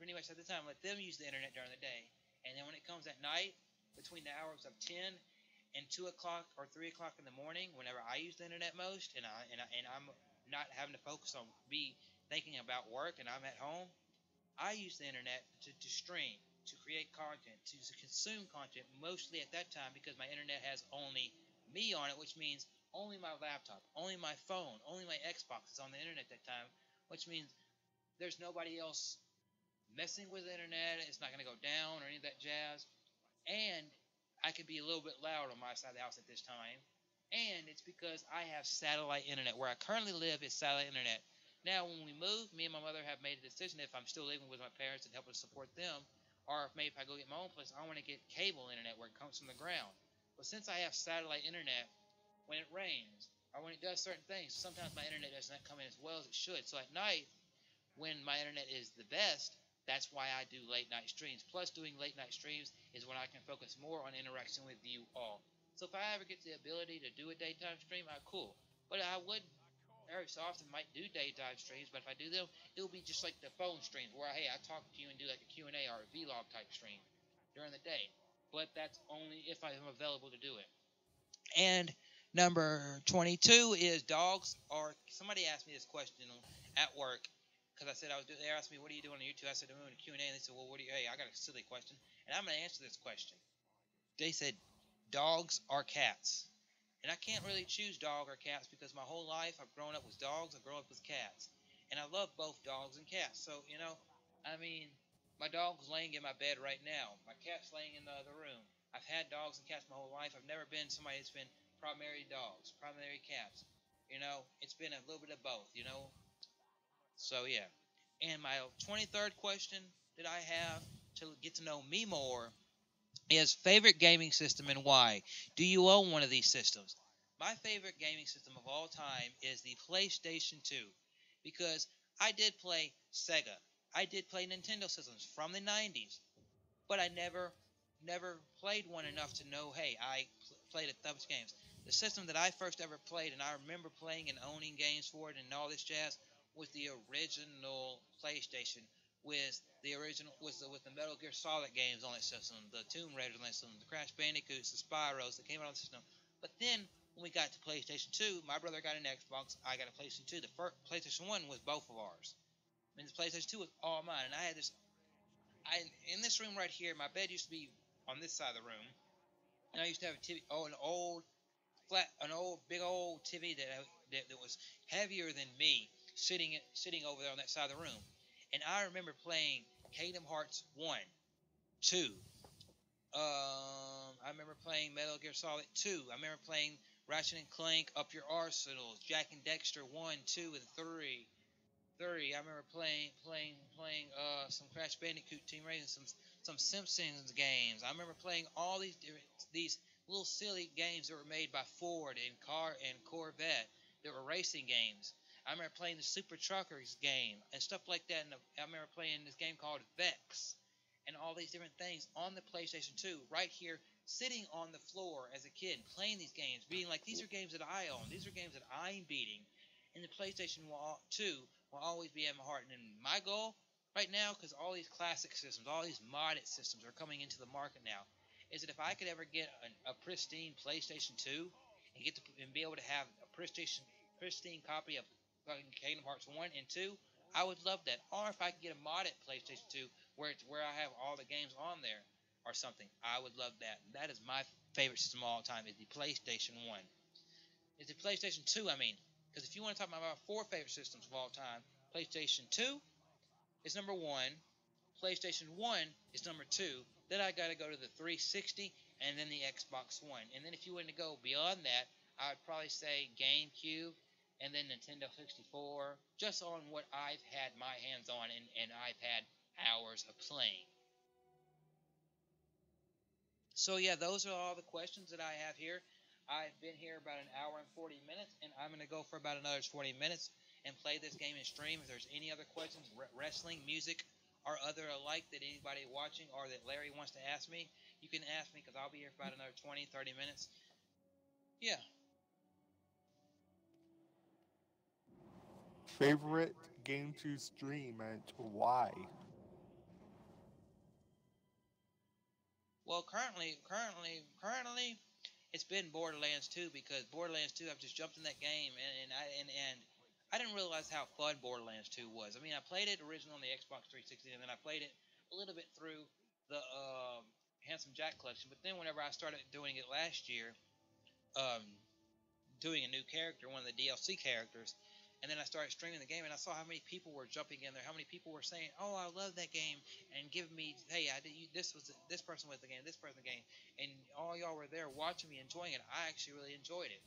pretty much at the time let them use the internet during the day. And then when it comes at night, between the hours of 10 and 2 o'clock or 3 o'clock in the morning, whenever I use the internet most, and I'm not having to focus on me thinking about work and I'm at home, I use the internet to stream, to create content, to consume content mostly at that time because my internet has only me on it, which means only my laptop, only my phone, only my Xbox is on the internet at that time, which means there's nobody else messing with the internet. It's not going to go down or any of that jazz. And I can be a little bit loud on my side of the house at this time. And it's because I have satellite internet. Where I currently live is satellite internet. Now, when we move, me and my mother have made a decision if I'm still living with my parents and helping to support them, or if maybe if I go get my own place, I want to get cable internet where it comes from the ground. But since I have satellite internet, when it rains or when it does certain things, sometimes my internet does not come in as well as it should. So at night, when my internet is the best, that's why I do late night streams. Plus, doing late night streams is when I can focus more on interaction with you all. So if I ever get the ability to do a daytime stream, cool. But I would every so often might do daytime streams, but if I do them, it will be just like the phone streams where hey, I talk to you and do like a Q&A or a vlog type stream during the day. But that's only if I'm available to do it. And number 22 is dogs. Or somebody asked me this question at work because I said they asked me, what are you doing on YouTube? I said, I'm doing a Q&A, and they said, well, hey, I got a silly question, and I'm going to answer this question. They said, dogs or cats? And I can't really choose dog or cats because my whole life I've grown up with dogs, I've grown up with cats. And I love both dogs and cats. So, I mean, my dog's laying in my bed right now. My cat's laying in the other room. I've had dogs and cats my whole life. I've never been somebody that's been primary dogs, primary cats. It's been a little bit of both. So, yeah. And my 23rd question that I have to get to know me more is favorite gaming system and why? Do you own one of these systems? My favorite gaming system of all time is the PlayStation 2 because I did play Sega. I did play Nintendo systems from the 90s, but I never played one enough to know, hey, I played a bunch of games. The system that I first ever played, and I remember playing and owning games for it and all this jazz, was the original PlayStation with the Metal Gear Solid games on that system, the Tomb Raiders on that system, the Crash Bandicoots, the Spyros that came out on the system. But then when we got to PlayStation 2, my brother got an Xbox, I got a PlayStation 2. The first PlayStation 1 was both of ours. I mean, the PlayStation 2 was all mine, and I had this. In this room right here, my bed used to be on this side of the room, and I used to have a TV, an old big old TV that was heavier than me, sitting over there on that side of the room. And I remember playing Kingdom Hearts 1, 2. I remember playing Metal Gear Solid 2. I remember playing Ratchet and Clank, Up Your Arsenals, Jack and Dexter 1, 2, and 3. I remember playing some Crash Bandicoot Team Racing, some Simpsons games. I remember playing all these little silly games that were made by Ford and Corvette that were racing games. I remember playing the Super Truckers game and stuff like that. And I remember playing this game called Vex and all these different things on the PlayStation 2 right here, sitting on the floor as a kid, playing these games, being like, these are games that I own. These are games that I'm beating. And the PlayStation 2 will always be at my heart. And my goal right now, because all these classic systems, all these modded systems are coming into the market now, is that if I could ever get a pristine PlayStation 2 and be able to have a pristine copy of Kingdom Hearts 1 and 2, I would love that. Or if I could get a modded PlayStation 2 where I have all the games on there. or something. I would love that. That is my favorite system of all time, is the PlayStation 1. Is the PlayStation 2, I mean. Because if you want to talk about my 4 favorite systems of all time, PlayStation 2 is number 1. PlayStation 1 is number 2. Then I got to go to the 360 and then the Xbox One. And then if you want to go beyond that, I would probably say GameCube and then Nintendo 64, just on what I've had my hands on and I've had hours of playing. So yeah, those are all the questions that I have here. I've been here about an hour and 40 minutes, and I'm going to go for about another 20 minutes and play this game and stream. If there's any other questions, wrestling, music, or other alike that anybody watching or that Larry wants to ask me, you can ask me because I'll be here for about another 20, 30 minutes. Yeah. Favorite game to stream and why? Well, currently, it's been Borderlands 2 because Borderlands 2, I've just jumped in that game and I didn't realize how fun Borderlands 2 was. I mean, I played it originally on the Xbox 360 and then I played it a little bit through the Handsome Jack collection. But then whenever I started doing it last year, um, doing a new character, one of the DLC characters, and then I started streaming the game, and I saw how many people were jumping in there, how many people were saying, "Oh, I love that game," and giving me, "Hey, this person was the game, this person the game," and all y'all were there watching me enjoying it. I actually really enjoyed it.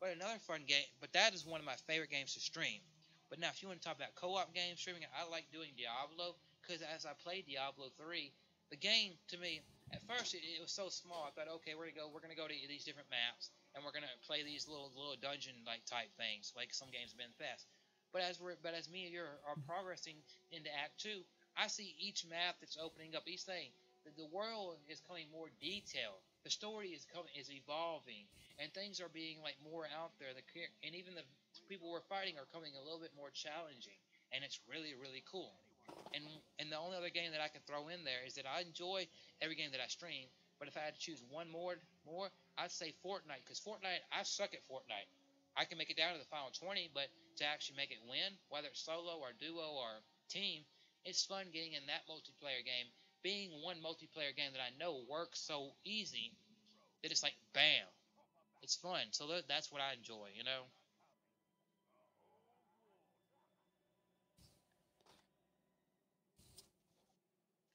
But another fun game, but that is one of my favorite games to stream. But now, if you want to talk about co-op games streaming, I like doing Diablo because as I played Diablo 3, the game to me at first it was so small. I thought, okay, we're gonna go to these different maps and we're gonna play these little dungeon like type things, like some games have been fast. But as me and you are progressing into Act 2, I see each map that's opening up, each thing. The world is becoming more detailed. The story is evolving, and things are being like more out there. And even the people we're fighting are coming a little bit more challenging, and it's really really cool. And the only other game that I can throw in there is that I enjoy every game that I stream. But if I had to choose one more, I'd say Fortnite. Because Fortnite, I suck at Fortnite. I can make it down to the final 20, but to actually make it win, whether it's solo or duo or team, it's fun getting in that multiplayer game. Being one multiplayer game that I know works so easy that it's like, bam. It's fun. So that's what I enjoy, you know?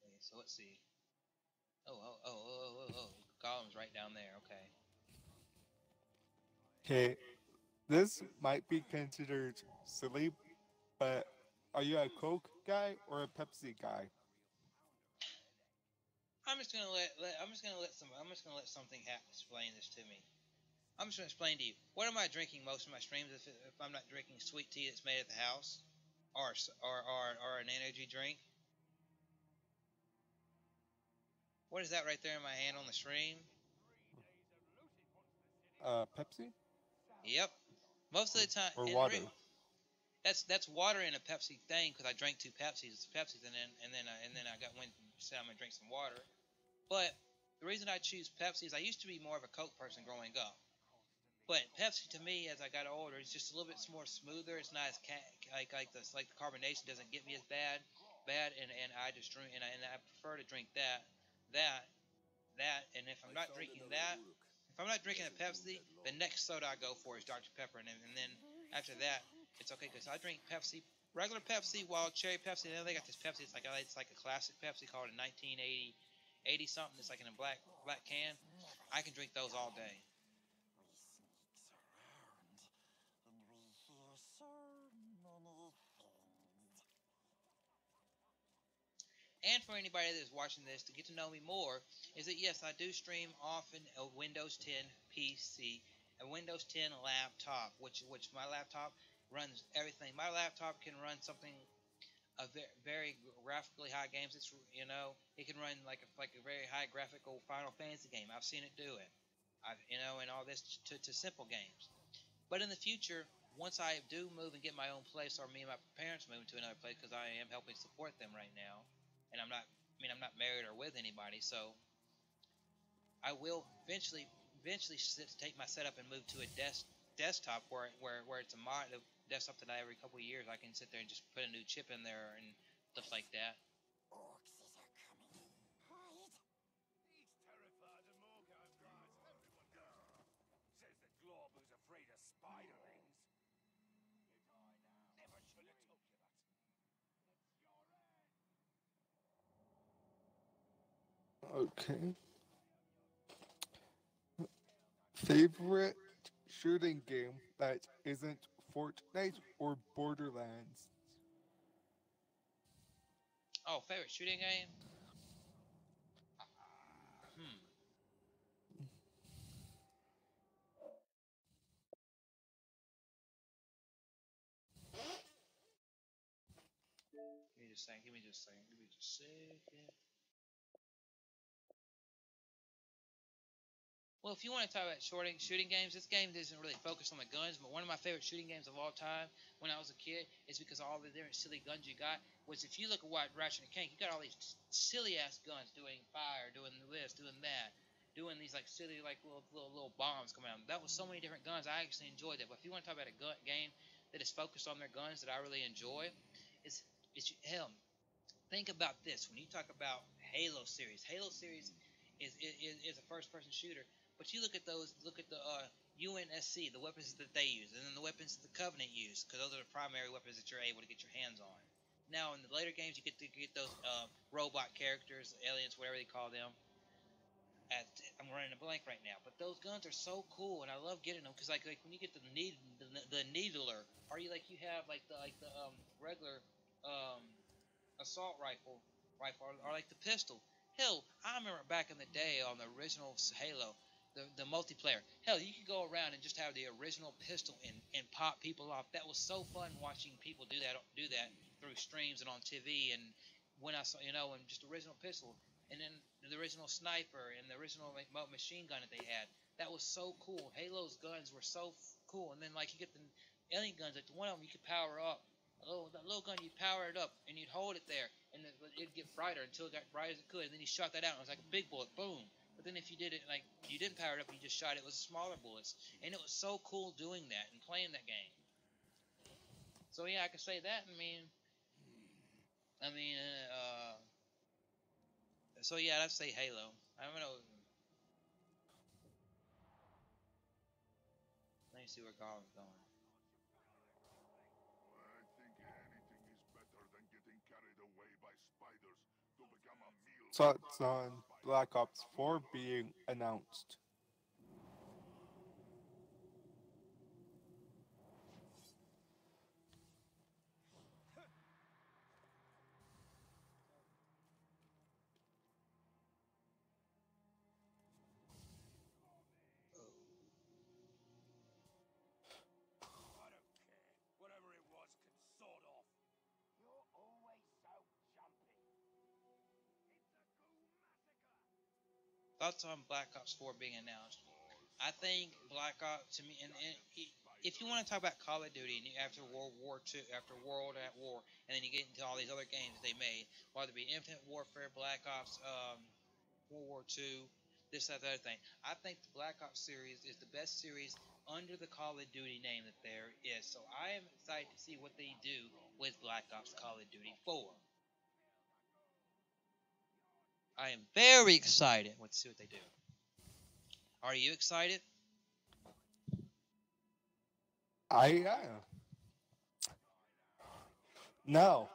Okay, so let's see. Oh. Golem's right down there. Okay. Okay, this might be considered silly, but are you a Coke guy or a Pepsi guy? I'm just gonna let something explain this to me. I'm just gonna explain to you. What am I drinking most of my streams if I'm not drinking sweet tea that's made at the house, or an energy drink? What is that right there in my hand on the stream? Pepsi Yep. Most of the time, or water? that's water in a Pepsi thing because I drank 2 Pepsis, and then I said I'm gonna drink some water. But the reason I choose Pepsi is I used to be more of a Coke person growing up. But Pepsi to me, as I got older, it's just a little bit more smoother. It's not as like the carbonation doesn't get me as bad, and I just drink and I prefer to drink that. And if I'm not drinking that, if I'm not drinking a Pepsi, the next soda I go for is Dr Pepper, and then after that, it's okay because I drink Pepsi, regular Pepsi, wild cherry Pepsi, and then they got this Pepsi. It's like a classic Pepsi called a 1980 something. It's like in a black can. I can drink those all day. And for anybody that is watching this to get to know me more, is that yes, I do stream often a Windows 10 PC, a Windows 10 laptop, which my laptop runs everything. My laptop can run something a very graphically high games. It's it can run like a very high graphical Final Fantasy game. I've seen it do it. And all this to simple games. But in the future, once I do move and get my own place, or me and my parents move to another place, because I am helping support them right now, and I'm not married or with anybody, so I will eventually take my setup and move to a desktop where it's a desktop that every couple of years I can sit there and just put a new chip in there and stuff like that. Orcs are coming. Hide. spiderlings. Never should have took you, but Okay. Favorite shooting game that isn't Fortnite or Borderlands? Oh, favorite shooting game? Hmm. Give me just a second. Give me just a second. Give me just a second. Well, if you want to talk about shooting games, this game doesn't really focus on the guns. But one of my favorite shooting games of all time, when I was a kid, is because of all the different silly guns you got. Was if you look at what Ratchet and Clank, you got all these silly ass guns doing fire, doing this, doing that, doing these like silly like little bombs coming out. That was so many different guns. I actually enjoyed that. But if you want to talk about a game that is focused on their guns that I really enjoy, it's hell. Think about this when you talk about Halo series. Halo series is a first person shooter, but you look at those, look at the UNSC, the weapons that they use, and then the weapons that the Covenant use, because those are the primary weapons that you're able to get your hands on. Now in the later games, you get to get those robot characters, aliens, whatever they call them. At, I'm running a blank right now, but those guns are so cool, and I love getting them because like when you get the needler, or you like you have like the regular um, assault rifle, or like the pistol. Hell, I remember back in the day on the original Halo, the multiplayer. Hell, you could go around and just have the original pistol and pop people off. That was so fun watching people do that through streams and on TV. And when I saw, and just the original pistol, and then the original sniper and the original like machine gun that they had. That was so cool. Halo's guns were so cool. And then like you get the alien guns, like the one of them you could power up that little gun, you'd power it up and you'd hold it there, and it'd get brighter until it got bright as it could. And then you shot that out, and it was like a big bullet, boom. But then if you did it like you didn't power it up, and you just shot it with smaller bullets, and it was so cool doing that and playing that game. So yeah, I could say that. So yeah, I'd say Halo. I don't know. Let me see where Colin's going. I think anything is better than getting carried away by spiders to become a meal for Thoughts on Black Ops 4 being announced? I don't care. Whatever it was can sod off. You're always so jumpy. It's a cool massacre. Thoughts on Black Ops 4 being announced? I think Black Ops to me, and if you want to talk about Call of Duty and after World War II, after World at War, and then you get into all these other games that they made, whether it be Infinite Warfare, Black Ops, World War II, this, that, the other thing. I think the Black Ops series is the best series under the Call of Duty name that there is. So I am excited to see what they do with Black Ops Call of Duty 4. I am very excited to see what they do. Are you excited? I am. Now,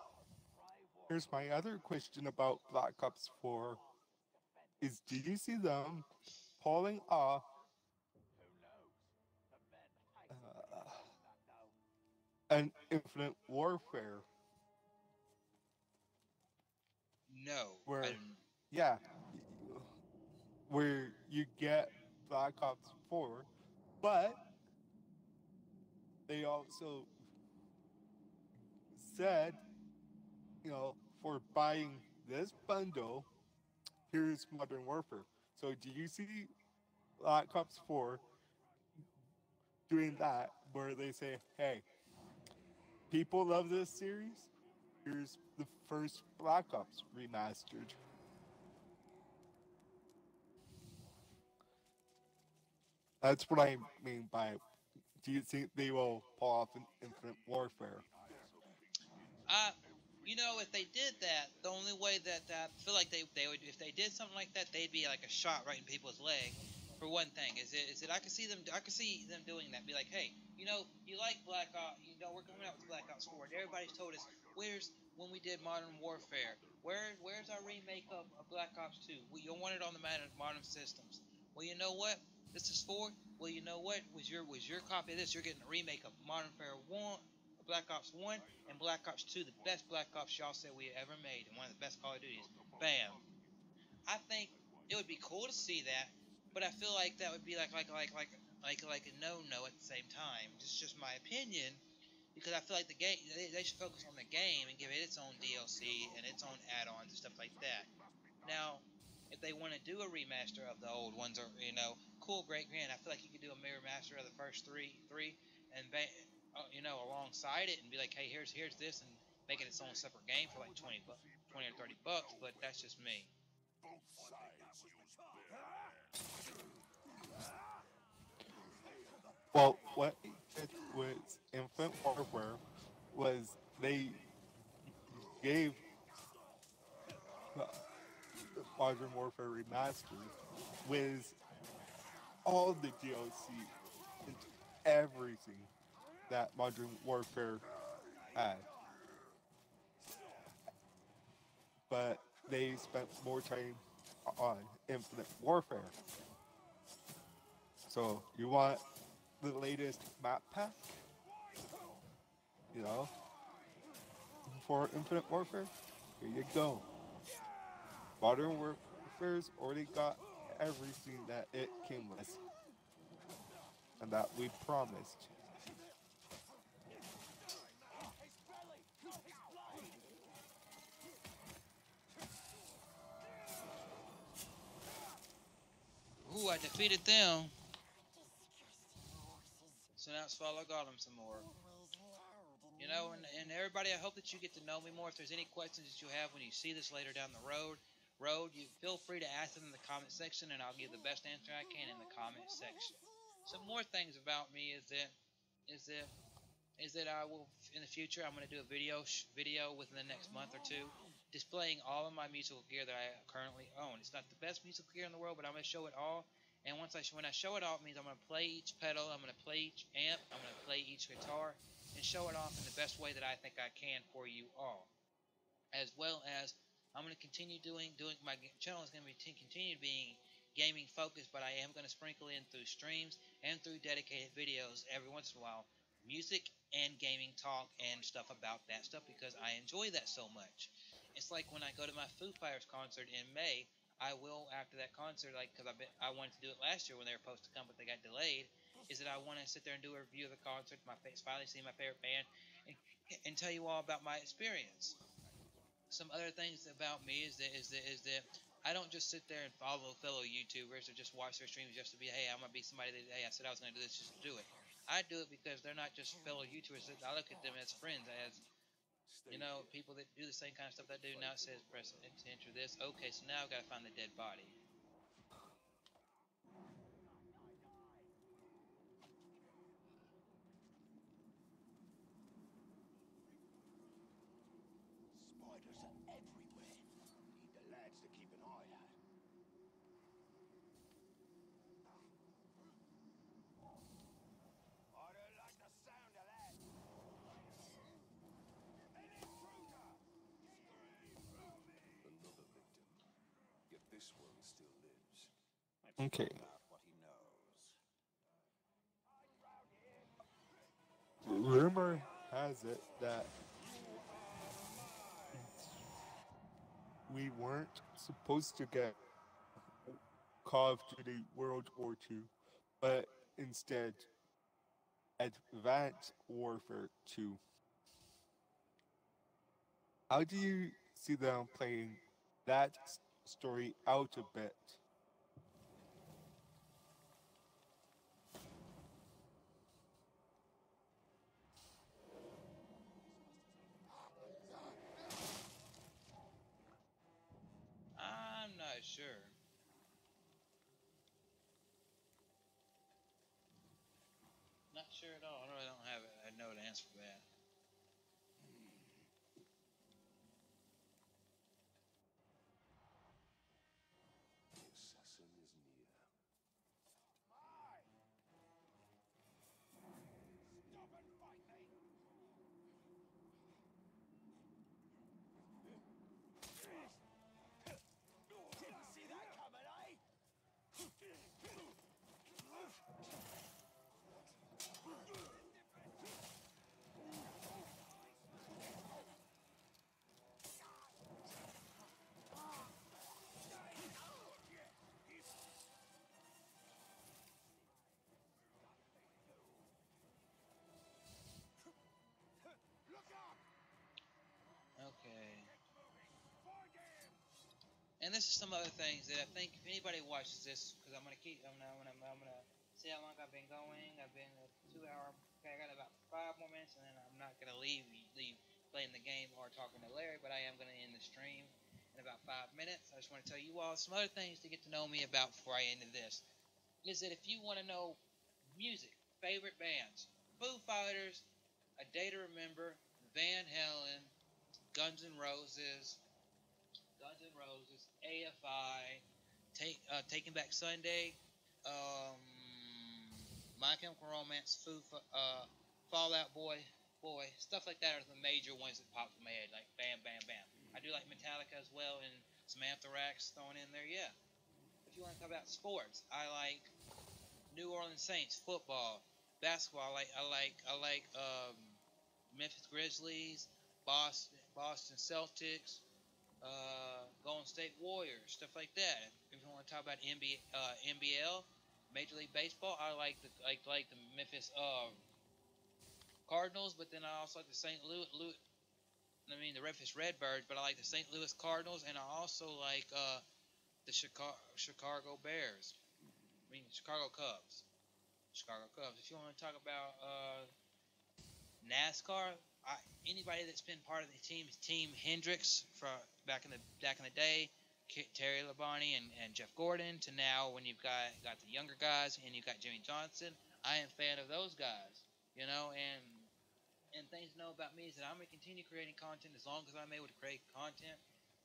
here's my other question about Black Ops 4 is do you see them pulling off Who knows? The men hate uh, that though. an Infinite Warfare No, I where, don't. yeah, where you get Black Ops 4, but they also said, for buying this bundle, here's Modern Warfare. So do you see Black Ops 4 doing that where they say, hey, people love this series? Here's the first Black Ops remastered. That's what I mean by do you think they will pull off an Infinite Warfare? I, if they did that, the only way that I feel like they would, if they did something like that, they'd be like a shot right in people's leg. For one thing, is it I can see them doing that. Be like, hey, you like Black Ops, we're coming out with Black Ops 4, and everybody's told us where's when we did Modern Warfare, where's our remake of Black Ops 2? Well, you want it on the modern systems. Well, you know what? This is 4. Well, you know what? Was your copy of this? You're getting a remake of Modern Warfare 1, Black Ops 1, and Black Ops 2, the best Black Ops y'all said we ever made, and one of the best Call of Duties. Bam. I think it would be cool to see that, but I feel like that would be like a no at the same time. It's just my opinion because I feel like the game they should focus on the game and give it its own DLC and its own add-ons and stuff like that. Now, if they want to do a remaster of the old ones, or cool, great, grand. I feel like you could do a remaster of the first three, and alongside it, and be like, hey, here's this, and make it its own separate game for like 20 or $30. But that's just me. Both sides use Well, what they did with Infinite Warfare was they gave the Modern Warfare Remastered with all the DLC and everything that Modern Warfare had. But they spent more time on Infinite Warfare. So you want the latest map pack? For Infinite Warfare? Here you go. Modern Warfare's already got everything that it came with. And that we promised. Ooh, I defeated them. So now it's follow Gotham some more. And everybody, I hope that you get to know me more. If there's any questions that you have when you see this later down the road, you feel free to ask them in the comment section, and I'll give the best answer I can in the comment section. Some more things about me is that I will in the future I'm going to do a video within the next month or two, displaying all of my musical gear that I currently own. It's not the best musical gear in the world, but I'm going to show it all. And when I show it all, it means I'm going to play each pedal, I'm going to play each amp, I'm going to play each guitar, and show it off in the best way that I think I can for you all. As well as I'm going to continue doing my channel is going to continue being gaming focused, but I am going to sprinkle in through streams and through dedicated videos every once in a while, music and gaming talk and stuff about that stuff because I enjoy that so much. It's like when I go to my Foo Fighters concert in May. I will after that concert, because I wanted to do it last year when they were supposed to come, but they got delayed. Is that I want to sit there and do a review of the concert, finally see my favorite band, and tell you all about my experience. Some other things about me is that I don't just sit there and follow fellow YouTubers or just watch their streams just to be, hey, I'm gonna be somebody that, hey, I said I was gonna do this just to do it. I do it because they're not just fellow YouTubers. I look at them as friends, as people that do the same kind of stuff that I do. Now it says press enter this. Okay, so now I've got to find the dead body. Spiders are everywhere. Need the lads to keep an eye out. I don't like the sound of that. An intruder! Another victim. Yet this one still lives. Okay. What he knows. Rumor has it that we weren't supposed to get Call of Duty World War II, but instead Advanced Warfare 2. How do you see them playing that story out a bit? I'm not sure. Not sure at all. I really don't have a no to answer for that. The assassin is near. And this is some other things that I think if anybody watches this, because I'm gonna see how long I've been going. I've been a 2 hour. Okay, I got about 5 more minutes, and then I'm not gonna leave playing the game or talking to Larry. But I am gonna end the stream in about 5 minutes. I just want to tell you all some other things to get to know me about before I end this. Is that if you want to know music, favorite bands, Foo Fighters, A Day to Remember, Van Halen, Guns N' Roses, AFI, Taking Back Sunday, um, My Chemical Romance, Fall Out Boy, stuff like that are the major ones that pop in my head, like Bam Bam Bam. I do like Metallica as well, and some Anthrax thrown in there. Yeah. If you want to talk about sports, I like New Orleans Saints football, basketball. I like Memphis Grizzlies, Boston Celtics, Golden State Warriors, stuff like that. If you want to talk about NBL, Major League Baseball, I like the Memphis Cardinals, but then I also like the the Memphis Redbirds, but I like the St. Louis Cardinals, and I also like the Chicago Bears. Chicago Cubs. Chicago Cubs. If you want to talk about NASCAR, anybody that's been part of the Team Hendricks from back in the day, Terry Labonte and Jeff Gordon, to now when you've got the younger guys and you've got Jimmy Johnson, I am a fan of those guys. And things to know about me is that I'm gonna continue creating content as long as I'm able to create content.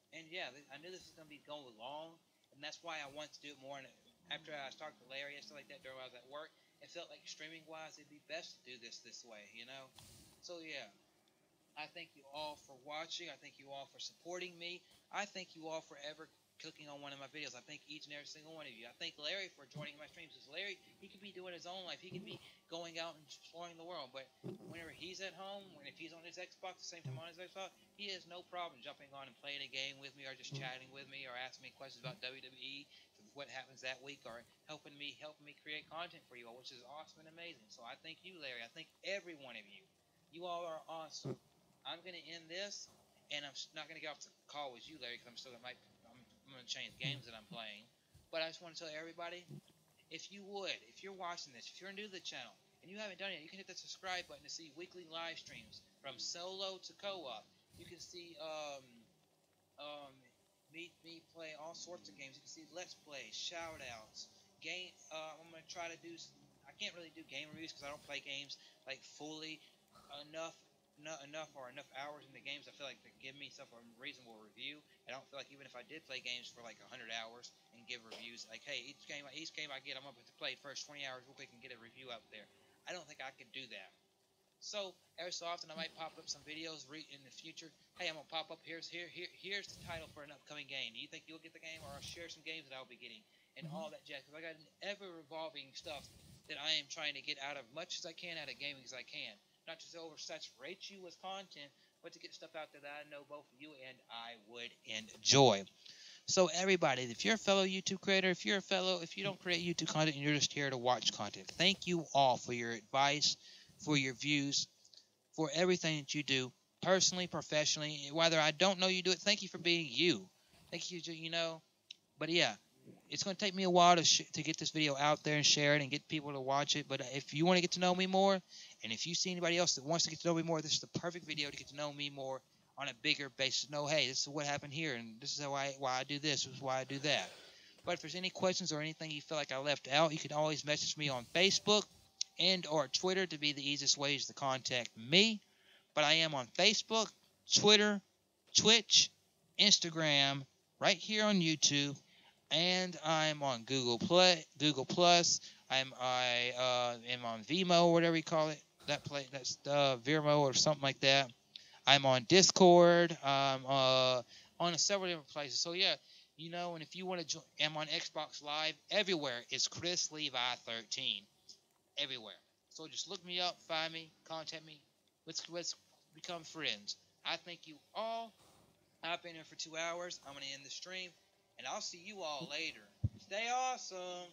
And yeah, I knew this was gonna be going long, and that's why I wanted to do it more. And after I talked to Larry and stuff like that during while I was at work, it felt like streaming wise, it'd be best to do this way. So yeah, I thank you all for watching. I thank you all for supporting me. I thank you all for ever clicking on one of my videos. I thank each and every single one of you. I thank Larry for joining my streams. Because Larry, he could be doing his own life. He could be going out and exploring the world. But whenever he's at home, if he's on his Xbox, the same time on his Xbox, he has no problem jumping on and playing a game with me, or just chatting with me, or asking me questions about WWE, what happens that week, or helping me create content for you all, which is awesome and amazing. So I thank you, Larry. I thank every one of you. You all are awesome. I'm going to end this, and I'm not going to get off the call with you, Larry, because I'm going to change games that I'm playing. But I just want to tell everybody, if you're watching this, if you're new to the channel, and you haven't done it yet, you can hit that subscribe button to see weekly live streams from solo to co-op. You can see me play all sorts of games. You can see Let's Play, shout-outs, I'm going to try to do. I can't really do game reviews because I don't play games like fully enough enough hours in the games. I feel like to give me a reasonable review. I don't feel like even if I did play games for like 100 hours and give reviews, like, hey, each game I get, I'm up to play first 20 hours real quick and get a review out there. I don't think I could do that. So every so often I might pop up some videos in the future. Hey, I'm gonna pop up. Here's the title for an upcoming game. Do you think you'll get the game, or I'll share some games that I'll be getting and all that jazz? Because I got an ever revolving stuff that I am trying to get out of much as I can out of gaming as I can. Not just to oversaturate you with content, but to get stuff out there that I know both you and I would enjoy. So everybody, if you're a fellow YouTube creator, if you don't create YouTube content and you're just here to watch content, thank you all for your advice, for your views, for everything that you do, personally, professionally. Whether I don't know you do it, thank you for being you. Thank you, But yeah, it's going to take me a while to get this video out there and share it and get people to watch it. But if you want to get to know me more, and if you see anybody else that wants to get to know me more, this is the perfect video to get to know me more on a bigger basis. Know, hey, this is what happened here, and this is why I do this is why I do that. But if there's any questions or anything you feel like I left out, you can always message me on Facebook and or Twitter to be the easiest ways to contact me. But I am on Facebook, Twitter, Twitch, Instagram, right here on YouTube, and I'm on Google Plus. I am on Vimo, whatever you call it. That's Vimo or something like that. I'm on Discord. On several different places. So yeah, and if you want to join, I'm on Xbox Live. Everywhere it's Chrislevi13. Everywhere. So just look me up, find me, contact me. Let's become friends. I thank you all. I've been here for 2 hours. I'm going to end the stream, and I'll see you all later. Stay awesome.